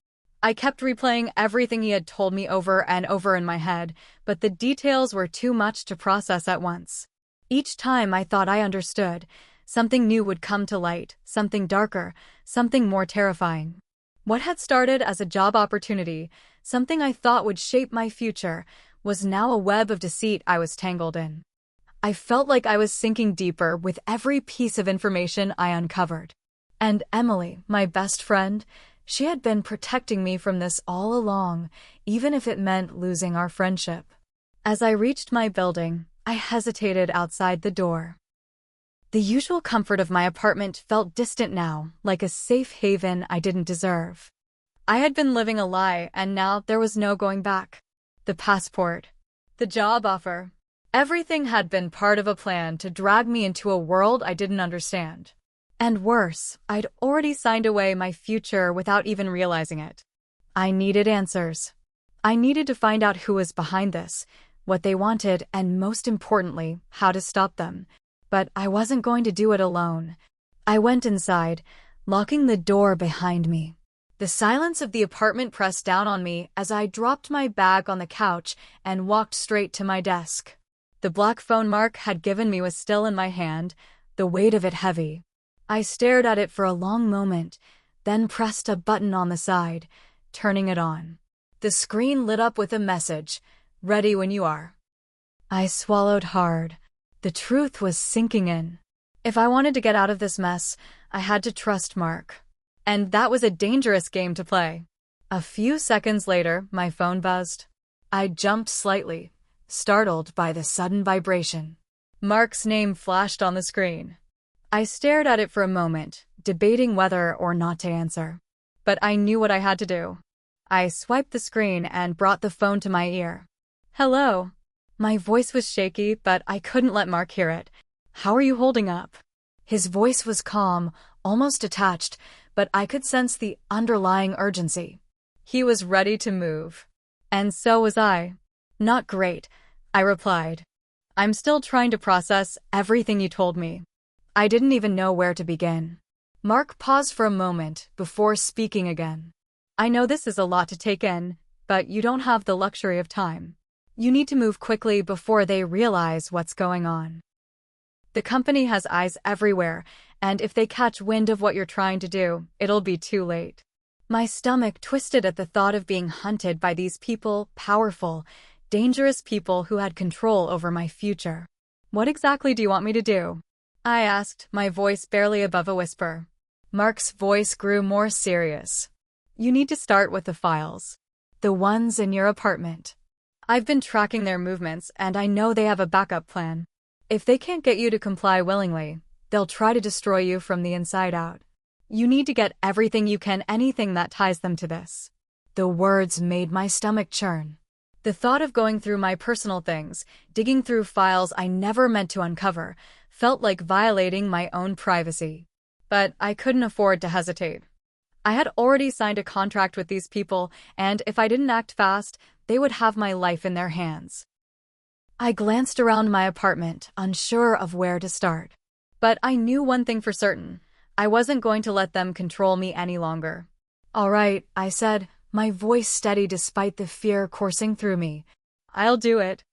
I kept replaying everything he had told me over and over in my head, but the details were too much to process at once. Each time I thought I understood, something new would come to light, something darker, something more terrifying. What had started as a job opportunity, something I thought would shape my future, was now a web of deceit I was tangled in. I felt like I was sinking deeper with every piece of information I uncovered. And Emily, my best friend, she had been protecting me from this all along, even if it meant losing our friendship. As I reached my building, I hesitated outside the door. The usual comfort of my apartment felt distant now, like a safe haven I didn't deserve. I had been living a lie, and now there was no going back. The passport, the job offer, everything had been part of a plan to drag me into a world I didn't understand. And worse, I'd already signed away my future without even realizing it. I needed answers. I needed to find out who was behind this, what they wanted, and most importantly, how to stop them. But I wasn't going to do it alone. I went inside, locking the door behind me. The silence of the apartment pressed down on me as I dropped my bag on the couch and walked straight to my desk. The black phone Mark had given me was still in my hand, the weight of it heavy. I stared at it for a long moment, then pressed a button on the side, turning it on. The screen lit up with a message, "Ready when you are." I swallowed hard. The truth was sinking in. If I wanted to get out of this mess, I had to trust Mark. And that was a dangerous game to play. A few seconds later, my phone buzzed. I jumped slightly, startled by the sudden vibration. Mark's name flashed on the screen. I stared at it for a moment, debating whether or not to answer. But I knew what I had to do. I swiped the screen and brought the phone to my ear. "Hello." My voice was shaky, but I couldn't let Mark hear it. "How are you holding up?" His voice was calm, almost detached, but I could sense the underlying urgency. He was ready to move. And so was I. "Not great," I replied. "I'm still trying to process everything you told me." I didn't even know where to begin. Mark paused for a moment before speaking again. "I know this is a lot to take in, but you don't have the luxury of time. You need to move quickly before they realize what's going on. The company has eyes everywhere, and if they catch wind of what you're trying to do, it'll be too late." My stomach twisted at the thought of being hunted by these people, powerful, dangerous people who had control over my future. "What exactly do you want me to do?" I asked, my voice barely above a whisper. Mark's voice grew more serious. "You need to start with the files. The ones in your apartment. I've been tracking their movements, and I know they have a backup plan. If they can't get you to comply willingly, they'll try to destroy you from the inside out. You need to get everything you can, anything that ties them to this." The words made my stomach churn. The thought of going through my personal things, digging through files I never meant to uncover, felt like violating my own privacy. But I couldn't afford to hesitate. I had already signed a contract with these people, and if I didn't act fast, they would have my life in their hands. I glanced around my apartment, unsure of where to start. But I knew one thing for certain. I wasn't going to let them control me any longer. "All right," I said, my voice steady despite the fear coursing through me. "I'll do it.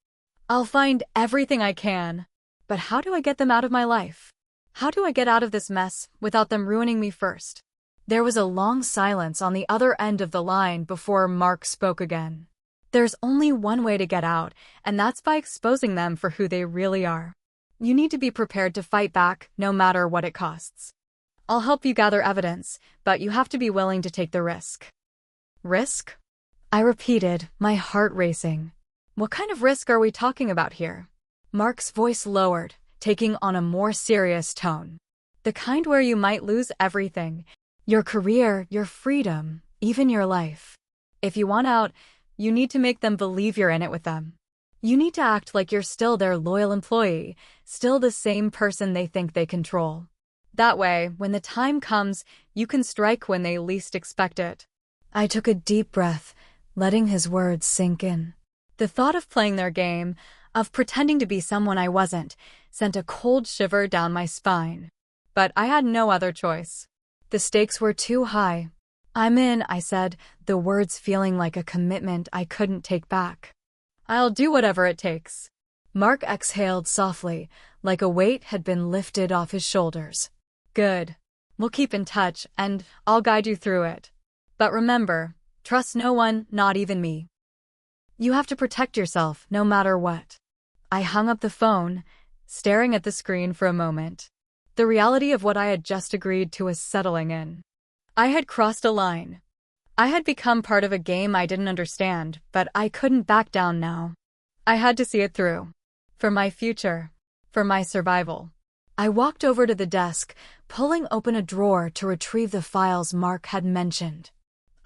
I'll find everything I can. But how do I get them out of my life? How do I get out of this mess without them ruining me first?" There was a long silence on the other end of the line before Mark spoke again. "There's only one way to get out, and that's by exposing them for who they really are. You need to be prepared to fight back, no matter what it costs. I'll help you gather evidence, but you have to be willing to take the risk." "Risk?" I repeated, my heart racing. "What kind of risk are we talking about here?" Mark's voice lowered, taking on a more serious tone. "The kind where you might lose everything. Your career, your freedom, even your life. If you want out, you need to make them believe you're in it with them. You need to act like you're still their loyal employee, still the same person they think they control. That way, when the time comes, you can strike when they least expect it." I took a deep breath, letting his words sink in. The thought of playing their game, of pretending to be someone I wasn't, sent a cold shiver down my spine. But I had no other choice. The stakes were too high. "I'm in," I said, the words feeling like a commitment I couldn't take back. "I'll do whatever it takes." Mark exhaled softly, like a weight had been lifted off his shoulders. "Good. We'll keep in touch, and I'll guide you through it. But remember, trust no one, not even me. You have to protect yourself, no matter what." I hung up the phone, staring at the screen for a moment. The reality of what I had just agreed to was settling in. I had crossed a line. I had become part of a game I didn't understand, but I couldn't back down now. I had to see it through. For my future. For my survival. I walked over to the desk, pulling open a drawer to retrieve the files Mark had mentioned.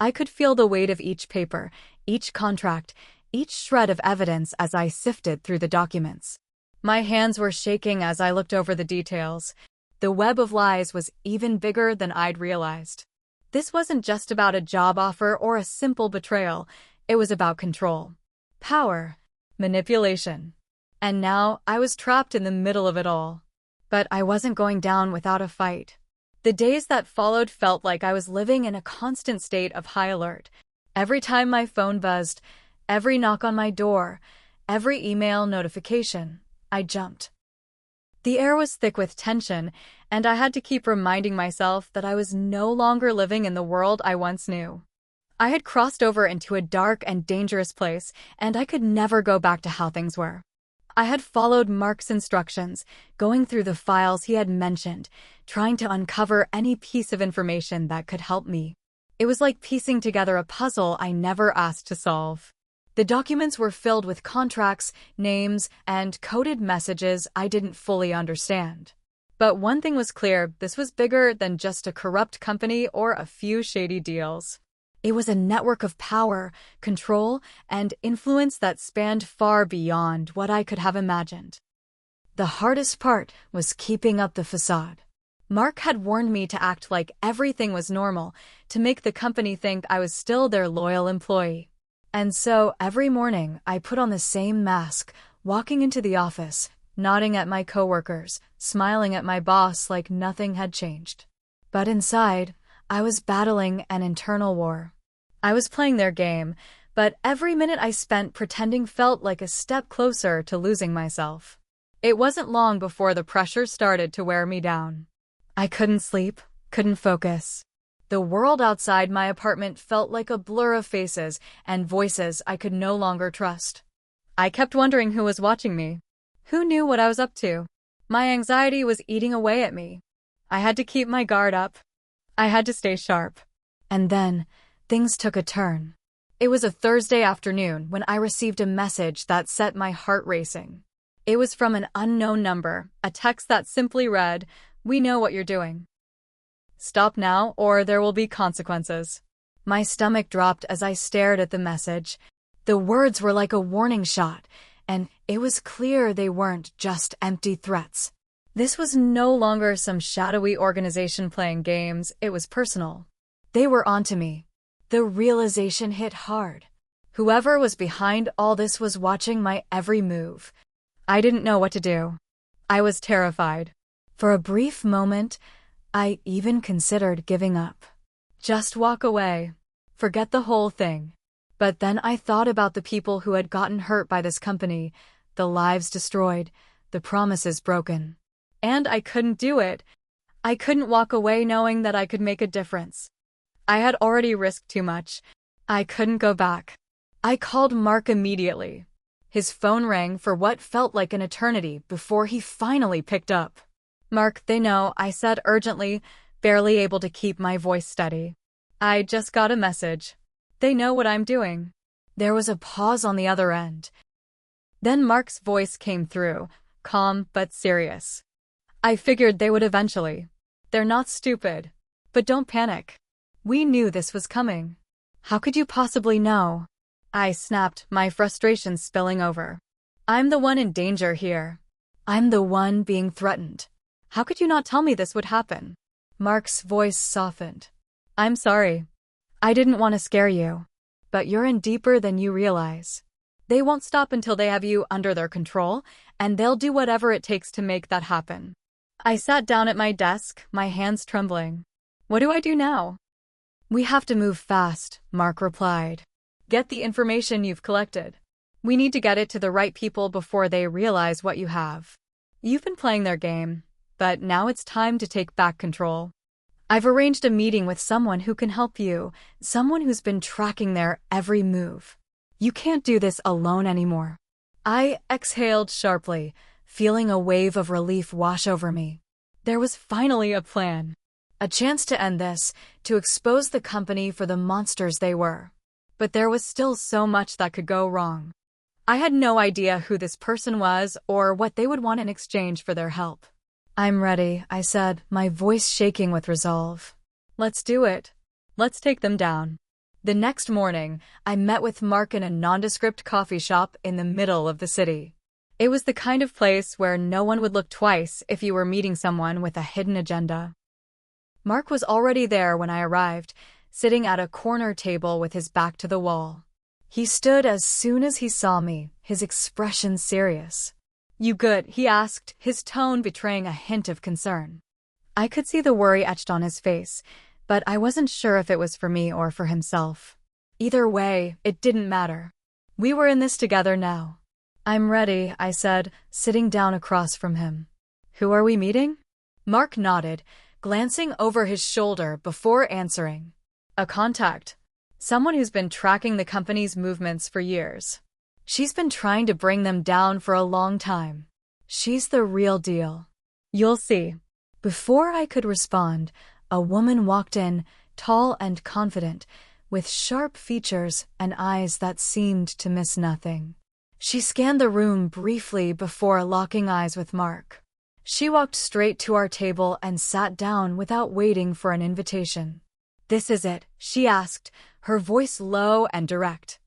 I could feel the weight of each paper, each contract, each shred of evidence as I sifted through the documents. My hands were shaking as I looked over the details. The web of lies was even bigger than I'd realized. This wasn't just about a job offer or a simple betrayal. It was about control. Power. manipulation. And now I was trapped in the middle of it all. But I wasn't going down without a fight. The days that followed felt like I was living in a constant state of high alert. Every time my phone buzzed, every knock on my door, every email notification, I jumped. The air was thick with tension, and I had to keep reminding myself that I was no longer living in the world I once knew. I had crossed over into a dark and dangerous place, and I could never go back to how things were. I had followed Mark's instructions, going through the files he had mentioned, trying to uncover any piece of information that could help me. It was like piecing together a puzzle I never asked to solve. The documents were filled with contracts, names, and coded messages I didn't fully understand. But one thing was clear, this was bigger than just a corrupt company or a few shady deals. It was a network of power, control, and influence that spanned far beyond what I could have imagined. The hardest part was keeping up the facade. Mark had warned me to act like everything was normal, to make the company think I was still their loyal employee. And so, every morning, I put on the same mask, walking into the office, nodding at my coworkers, smiling at my boss like nothing had changed. But inside, I was battling an internal war. I was playing their game, but every minute I spent pretending felt like a step closer to losing myself. It wasn't long before the pressure started to wear me down. I couldn't sleep, couldn't focus. The world outside my apartment felt like a blur of faces and voices I could no longer trust. I kept wondering who was watching me. Who knew what I was up to? My anxiety was eating away at me. I had to keep my guard up. I had to stay sharp. And then, things took a turn. It was a Thursday afternoon when I received a message that set my heart racing. It was from an unknown number, a text that simply read, "We know what you're doing. Stop now, or there will be consequences." My stomach dropped as I stared at the message. The words were like a warning shot, and it was clear they weren't just empty threats. This was no longer some shadowy organization playing games, it was personal. They were onto me. The realization hit hard. Whoever was behind all this was watching my every move. I didn't know what to do. I was terrified. For a brief moment, I even considered giving up. Just walk away. Forget the whole thing. But then I thought about the people who had gotten hurt by this company, the lives destroyed, the promises broken. And I couldn't do it. I couldn't walk away knowing that I could make a difference. I had already risked too much. I couldn't go back. I called Mark immediately. His phone rang for what felt like an eternity before he finally picked up. "Mark, they know," I said urgently, barely able to keep my voice steady. "I just got a message. They know what I'm doing." There was a pause on the other end. Then Mark's voice came through, calm but serious. "I figured they would eventually. They're not stupid. But don't panic. We knew this was coming." "How could you possibly know?" I snapped, my frustration spilling over. "I'm the one in danger here. I'm the one being threatened. How could you not tell me this would happen?" Mark's voice softened. "I'm sorry. I didn't want to scare you. But you're in deeper than you realize. They won't stop until they have you under their control, and they'll do whatever it takes to make that happen." I sat down at my desk, my hands trembling. "What do I do now?" "We have to move fast," Mark replied. "Get the information you've collected. We need to get it to the right people before they realize what you have. You've been playing their game, but now it's time to take back control. I've arranged a meeting with someone who can help you, someone who's been tracking their every move. You can't do this alone anymore." I exhaled sharply, feeling a wave of relief wash over me. There was finally a plan. A chance to end this, to expose the company for the monsters they were. But there was still so much that could go wrong. I had no idea who this person was or what they would want in exchange for their help. "I'm ready," I said, my voice shaking with resolve. "Let's do it. Let's take them down." The next morning, I met with Mark in a nondescript coffee shop in the middle of the city. It was the kind of place where no one would look twice if you were meeting someone with a hidden agenda. Mark was already there when I arrived, sitting at a corner table with his back to the wall. He stood as soon as he saw me, his expression serious. "You good?" he asked, his tone betraying a hint of concern. I could see the worry etched on his face, but I wasn't sure if it was for me or for himself. Either way, it didn't matter. We were in this together now. "I'm ready," I said, sitting down across from him. "Who are we meeting?" Mark nodded, glancing over his shoulder before answering. "A contact. Someone who's been tracking the company's movements for years. She's been trying to bring them down for a long time. She's the real deal. You'll see." Before I could respond, a woman walked in, tall and confident, with sharp features and eyes that seemed to miss nothing. She scanned the room briefly before locking eyes with Mark. She walked straight to our table and sat down without waiting for an invitation. "This is it?" she asked, her voice low and direct.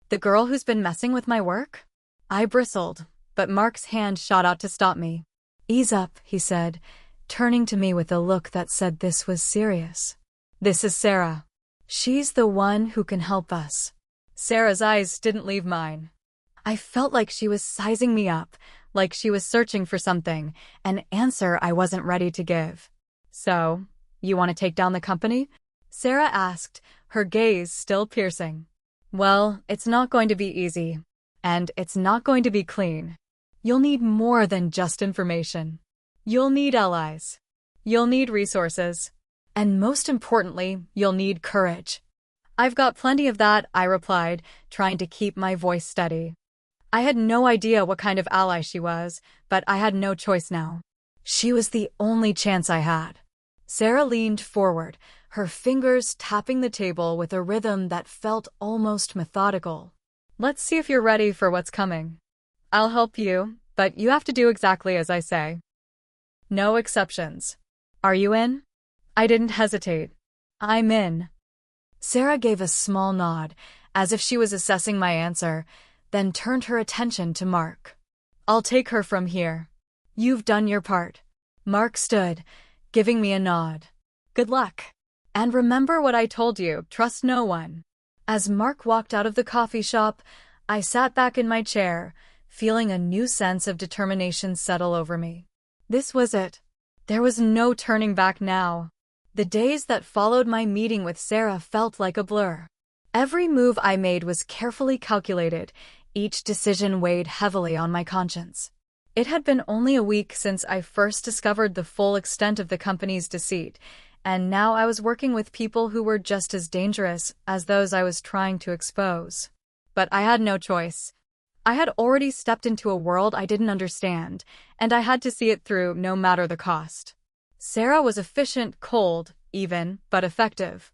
"The girl who's been messing with my work?" I bristled, but Mark's hand shot out to stop me. "Ease up," he said, turning to me with a look that said this was serious. "This is Sarah. She's the one who can help us." Sarah's eyes didn't leave mine. I felt like she was sizing me up, like she was searching for something, an answer I wasn't ready to give. "So, you want to take down the company?" Sarah asked, her gaze still piercing. "Well, it's not going to be easy. And it's not going to be clean. You'll need more than just information. You'll need allies. You'll need resources. And most importantly, you'll need courage." "I've got plenty of that," I replied, trying to keep my voice steady. I had no idea what kind of ally she was, but I had no choice now. She was the only chance I had. Sarah leaned forward, her fingers tapping the table with a rhythm that felt almost methodical. "Let's see if you're ready for what's coming. I'll help you, but you have to do exactly as I say. No exceptions. Are you in?" I didn't hesitate. "I'm in." Sarah gave a small nod, as if she was assessing my answer, then turned her attention to Mark. "I'll take her from here. You've done your part." Mark stood, giving me a nod. "Good luck. And remember what I told you, trust no one." As Mark walked out of the coffee shop, I sat back in my chair, feeling a new sense of determination settle over me. This was it. There was no turning back now. The days that followed my meeting with Sarah felt like a blur. Every move I made was carefully calculated, each decision weighed heavily on my conscience. It had been only a week since I first discovered the full extent of the company's deceit, and now I was working with people who were just as dangerous as those I was trying to expose. But I had no choice. I had already stepped into a world I didn't understand, and I had to see it through no matter the cost. Sarah was efficient, cold, even, but effective.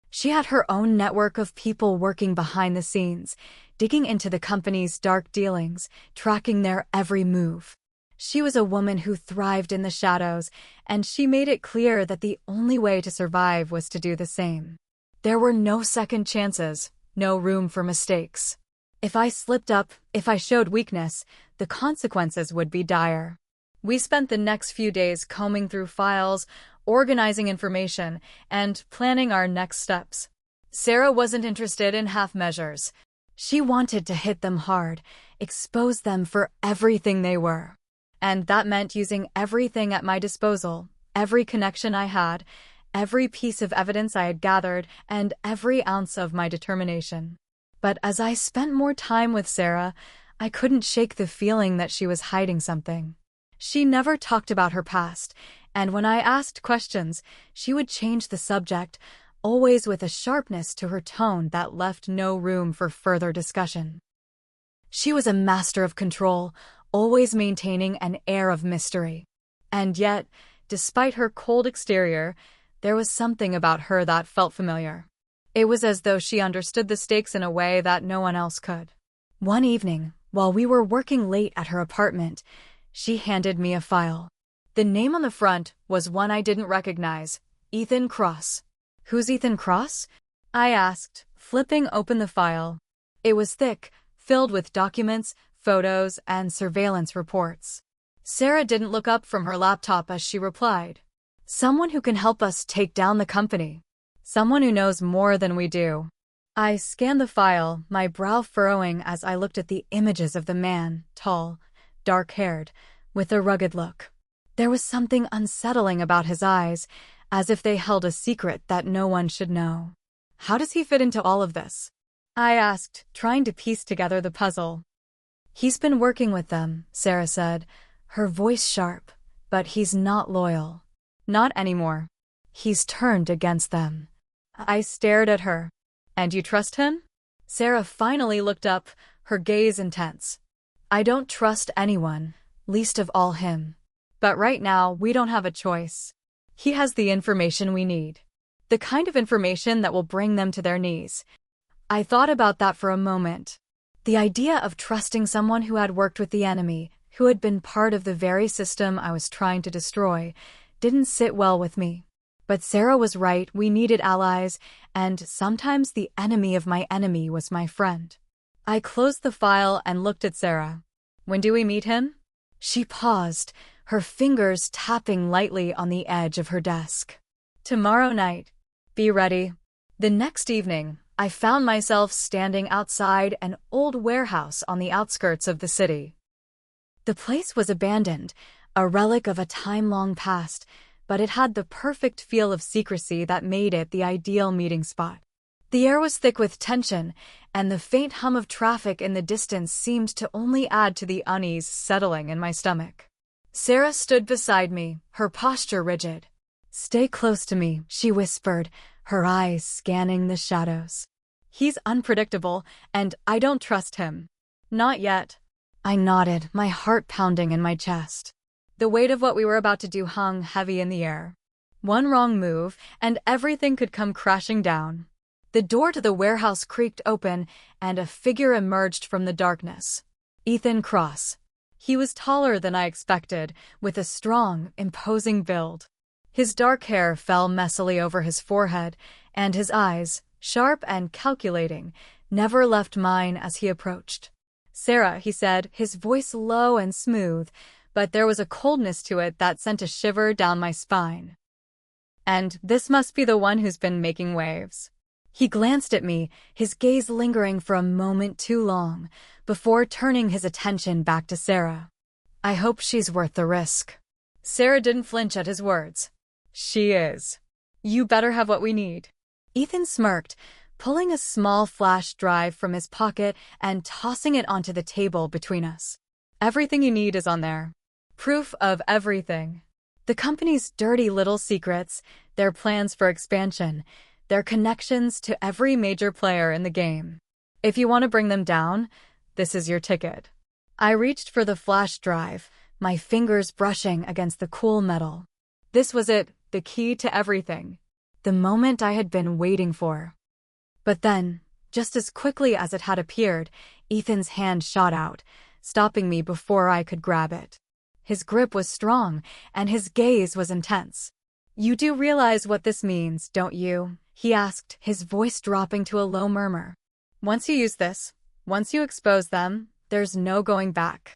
She had her own network of people working behind the scenes, digging into the company's dark dealings, tracking their every move. She was a woman who thrived in the shadows, and she made it clear that the only way to survive was to do the same. There were no second chances, no room for mistakes. If I slipped up, if I showed weakness, the consequences would be dire. We spent the next few days combing through files, organizing information, and planning our next steps. Sarah wasn't interested in half measures. She wanted to hit them hard, expose them for everything they were. And that meant using everything at my disposal, every connection I had, every piece of evidence I had gathered, and every ounce of my determination. But as I spent more time with Sarah, I couldn't shake the feeling that she was hiding something. She never talked about her past, and when I asked questions, she would change the subject, always with a sharpness to her tone that left no room for further discussion. She was a master of control, always maintaining an air of mystery. And yet, despite her cold exterior, there was something about her that felt familiar. It was as though she understood the stakes in a way that no one else could. One evening, while we were working late at her apartment, she handed me a file. The name on the front was one I didn't recognize, Ethan Cross. "Who's Ethan Cross?" I asked, flipping open the file. It was thick, filled with documents, photos, and surveillance reports. Sarah didn't look up from her laptop as she replied. "Someone who can help us take down the company. Someone who knows more than we do." I scanned the file, my brow furrowing as I looked at the images of the man, tall, dark-haired, with a rugged look. There was something unsettling about his eyes, as if they held a secret that no one should know. How does he fit into all of this? I asked, trying to piece together the puzzle. He's been working with them, Sarah said, her voice sharp, but he's not loyal. Not anymore. He's turned against them. I stared at her. And you trust him? Sarah finally looked up, her gaze intense. I don't trust anyone, least of all him. But right now, we don't have a choice. He has the information we need. The kind of information that will bring them to their knees. I thought about that for a moment. The idea of trusting someone who had worked with the enemy, who had been part of the very system I was trying to destroy, didn't sit well with me. But Sarah was right, we needed allies, and sometimes the enemy of my enemy was my friend. I closed the file and looked at Sarah. When do we meet him? She paused, her fingers tapping lightly on the edge of her desk. Tomorrow night. Be ready. The next evening, I found myself standing outside an old warehouse on the outskirts of the city. The place was abandoned, a relic of a time long past, but it had the perfect feel of secrecy that made it the ideal meeting spot. The air was thick with tension, and the faint hum of traffic in the distance seemed to only add to the unease settling in my stomach. Sarah stood beside me, her posture rigid. Stay close to me, she whispered, her eyes scanning the shadows. He's unpredictable, and I don't trust him. Not yet. I nodded, my heart pounding in my chest. The weight of what we were about to do hung heavy in the air. One wrong move, and everything could come crashing down. The door to the warehouse creaked open, and a figure emerged from the darkness. Ethan Cross. He was taller than I expected, with a strong, imposing build. His dark hair fell messily over his forehead, and his eyes, sharp and calculating, never left mine as he approached. Sarah, he said, his voice low and smooth, but there was a coldness to it that sent a shiver down my spine. And this must be the one who's been making waves. He glanced at me, his gaze lingering for a moment too long, before turning his attention back to Sarah. I hope she's worth the risk. Sarah didn't flinch at his words. She is. You better have what we need. Ethan smirked, pulling a small flash drive from his pocket and tossing it onto the table between us. Everything you need is on there. Proof of everything. The company's dirty little secrets, their plans for expansion, their connections to every major player in the game. If you want to bring them down, this is your ticket. I reached for the flash drive, my fingers brushing against the cool metal. This was it, the key to everything. The moment I had been waiting for. But then, just as quickly as it had appeared, Ethan's hand shot out, stopping me before I could grab it. His grip was strong, and his gaze was intense. You do realize what this means, don't you? He asked, his voice dropping to a low murmur. Once you use this, once you expose them, there's no going back.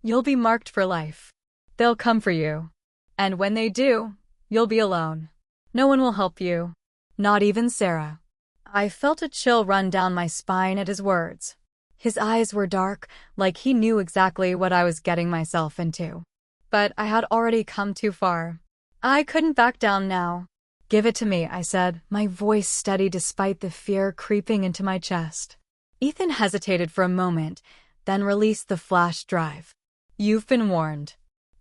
You'll be marked for life. They'll come for you. And when they do, you'll be alone. No one will help you. Not even Sarah. I felt a chill run down my spine at his words. His eyes were dark, like he knew exactly what I was getting myself into. But I had already come too far. I couldn't back down now. Give it to me, I said, my voice steady despite the fear creeping into my chest. Ethan hesitated for a moment, then released the flash drive. You've been warned.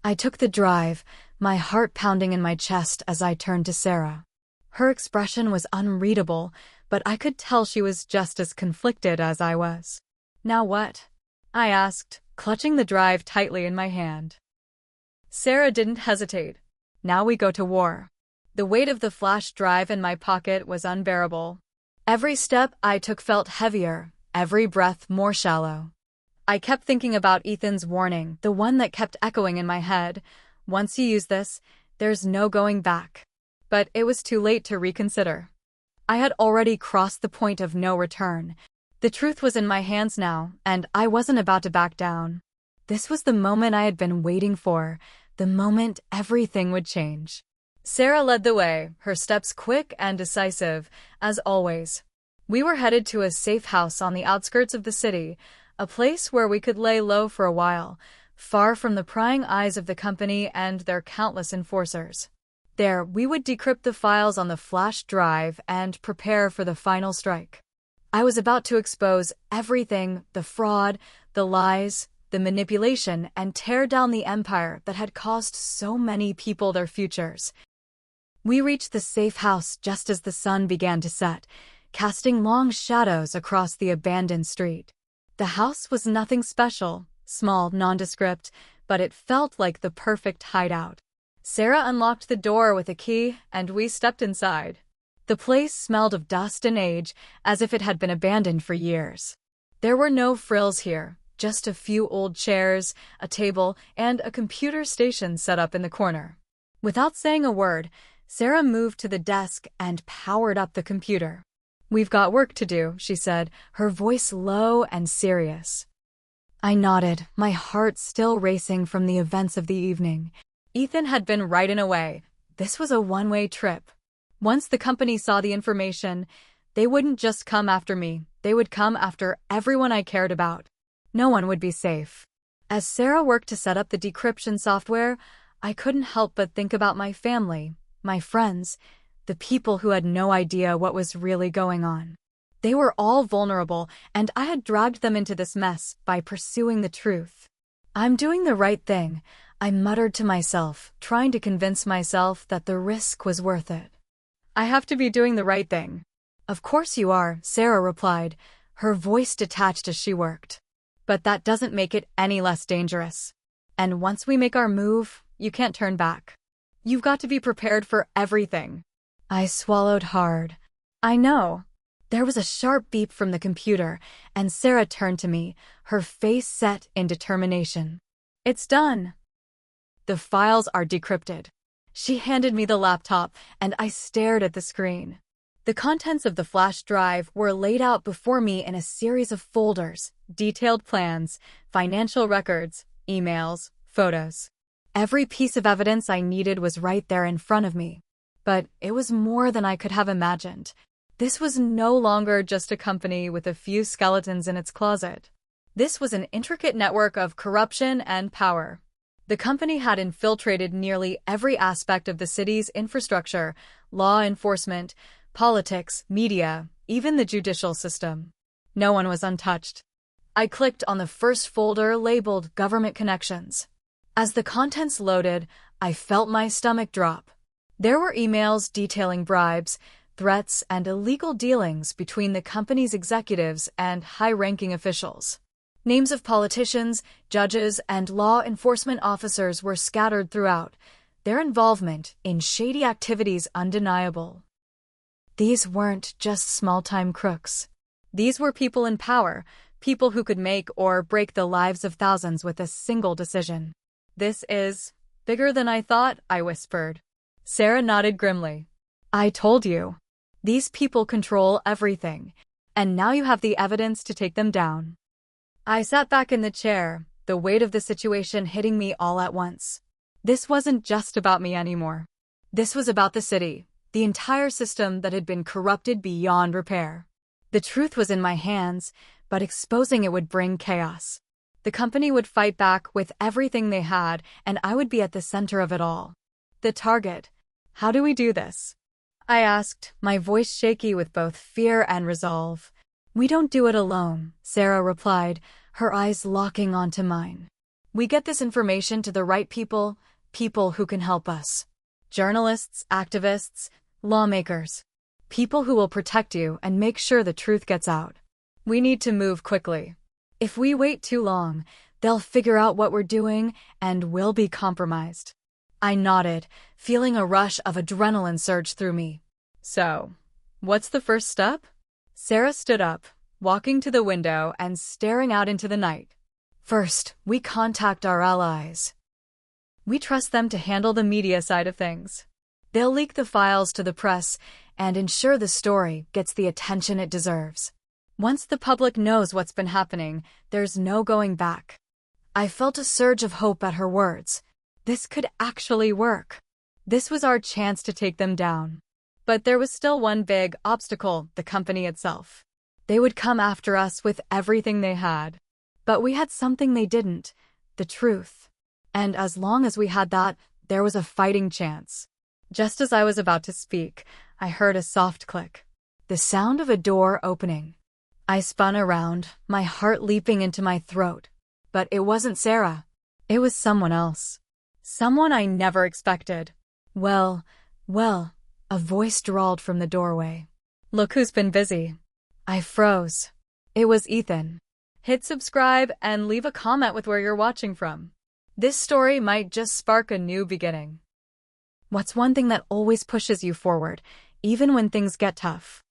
I took the drive, my heart pounding in my chest as I turned to Sarah. Her expression was unreadable, but I could tell she was just as conflicted as I was. Now what? I asked, clutching the drive tightly in my hand. Sarah didn't hesitate. Now we go to war. The weight of the flash drive in my pocket was unbearable. Every step I took felt heavier, every breath more shallow. I kept thinking about Ethan's warning, the one that kept echoing in my head. Once you use this, there's no going back. But it was too late to reconsider. I had already crossed the point of no return. The truth was in my hands now, and I wasn't about to back down. This was the moment I had been waiting for, the moment everything would change. Sarah led the way, her steps quick and decisive, as always. We were headed to a safe house on the outskirts of the city, a place where we could lay low for a while, far from the prying eyes of the company and their countless enforcers. There, we would decrypt the files on the flash drive and prepare for the final strike. I was about to expose everything, the fraud, the lies, the manipulation, and tear down the empire that had cost so many people their futures. We reached the safe house just as the sun began to set, casting long shadows across the abandoned street. The house was nothing special, small, nondescript, but it felt like the perfect hideout. Sarah unlocked the door with a key, and we stepped inside. The place smelled of dust and age, as if it had been abandoned for years. There were no frills here, just a few old chairs, a table, and a computer station set up in the corner. Without saying a word, Sarah moved to the desk and powered up the computer. "We've got work to do," she said, her voice low and serious. I nodded, my heart still racing from the events of the evening. Ethan had been right in a way. This was a one-way trip. Once the company saw the information, they wouldn't just come after me, they would come after everyone I cared about. No one would be safe. As Sarah worked to set up the decryption software, I couldn't help but think about my family, my friends, the people who had no idea what was really going on. They were all vulnerable, and I had dragged them into this mess by pursuing the truth. "I'm doing the right thing," I muttered to myself, trying to convince myself that the risk was worth it. "I have to be doing the right thing." "Of course you are," Sarah replied, her voice detached as she worked. "But that doesn't make it any less dangerous. And once we make our move, you can't turn back. You've got to be prepared for everything." I swallowed hard. "I know." There was a sharp beep from the computer, and Sarah turned to me, her face set in determination. "It's done. The files are decrypted." She handed me the laptop, and I stared at the screen. The contents of the flash drive were laid out before me in a series of folders, detailed plans, financial records, emails, photos. Every piece of evidence I needed was right there in front of me. But it was more than I could have imagined. This was no longer just a company with a few skeletons in its closet. This was an intricate network of corruption and power. The company had infiltrated nearly every aspect of the city's infrastructure, law enforcement, politics, media, even the judicial system. No one was untouched. I clicked on the first folder labeled Government Connections. As the contents loaded, I felt my stomach drop. There were emails detailing bribes, threats, and illegal dealings between the company's executives and high-ranking officials. Names of politicians, judges, and law enforcement officers were scattered throughout, their involvement in shady activities undeniable. These weren't just small-time crooks. These were people in power, people who could make or break the lives of thousands with a single decision. "This is bigger than I thought," I whispered. Sarah nodded grimly. "I told you. These people control everything, and now you have the evidence to take them down." I sat back in the chair, the weight of the situation hitting me all at once. This wasn't just about me anymore. This was about the city, the entire system that had been corrupted beyond repair. The truth was in my hands, but exposing it would bring chaos. The company would fight back with everything they had, and I would be at the center of it all. The target. "How do we do this?" I asked, my voice shaky with both fear and resolve. "We don't do it alone," Sarah replied, her eyes locking onto mine. "We get this information to the right people, people who can help us. Journalists, activists, lawmakers. People who will protect you and make sure the truth gets out. We need to move quickly. If we wait too long, they'll figure out what we're doing and we'll be compromised." I nodded, feeling a rush of adrenaline surge through me. "So, what's the first step?" Sarah stood up, walking to the window and staring out into the night. "First, we contact our allies. We trust them to handle the media side of things. They'll leak the files to the press and ensure the story gets the attention it deserves. Once the public knows what's been happening, there's no going back." I felt a surge of hope at her words. This could actually work. This was our chance to take them down. But there was still one big obstacle: the company itself. They would come after us with everything they had. But we had something they didn't: the truth. And as long as we had that, there was a fighting chance. Just as I was about to speak, I heard a soft click. The sound of a door opening. I spun around, my heart leaping into my throat. But it wasn't Sarah. It was someone else. Someone I never expected. Well, a voice drawled from the doorway. Look who's been busy. I froze. It was Ethan. Hit subscribe and leave a comment with where you're watching from. This story might just spark a new beginning. What's one thing that always pushes you forward, even when things get tough?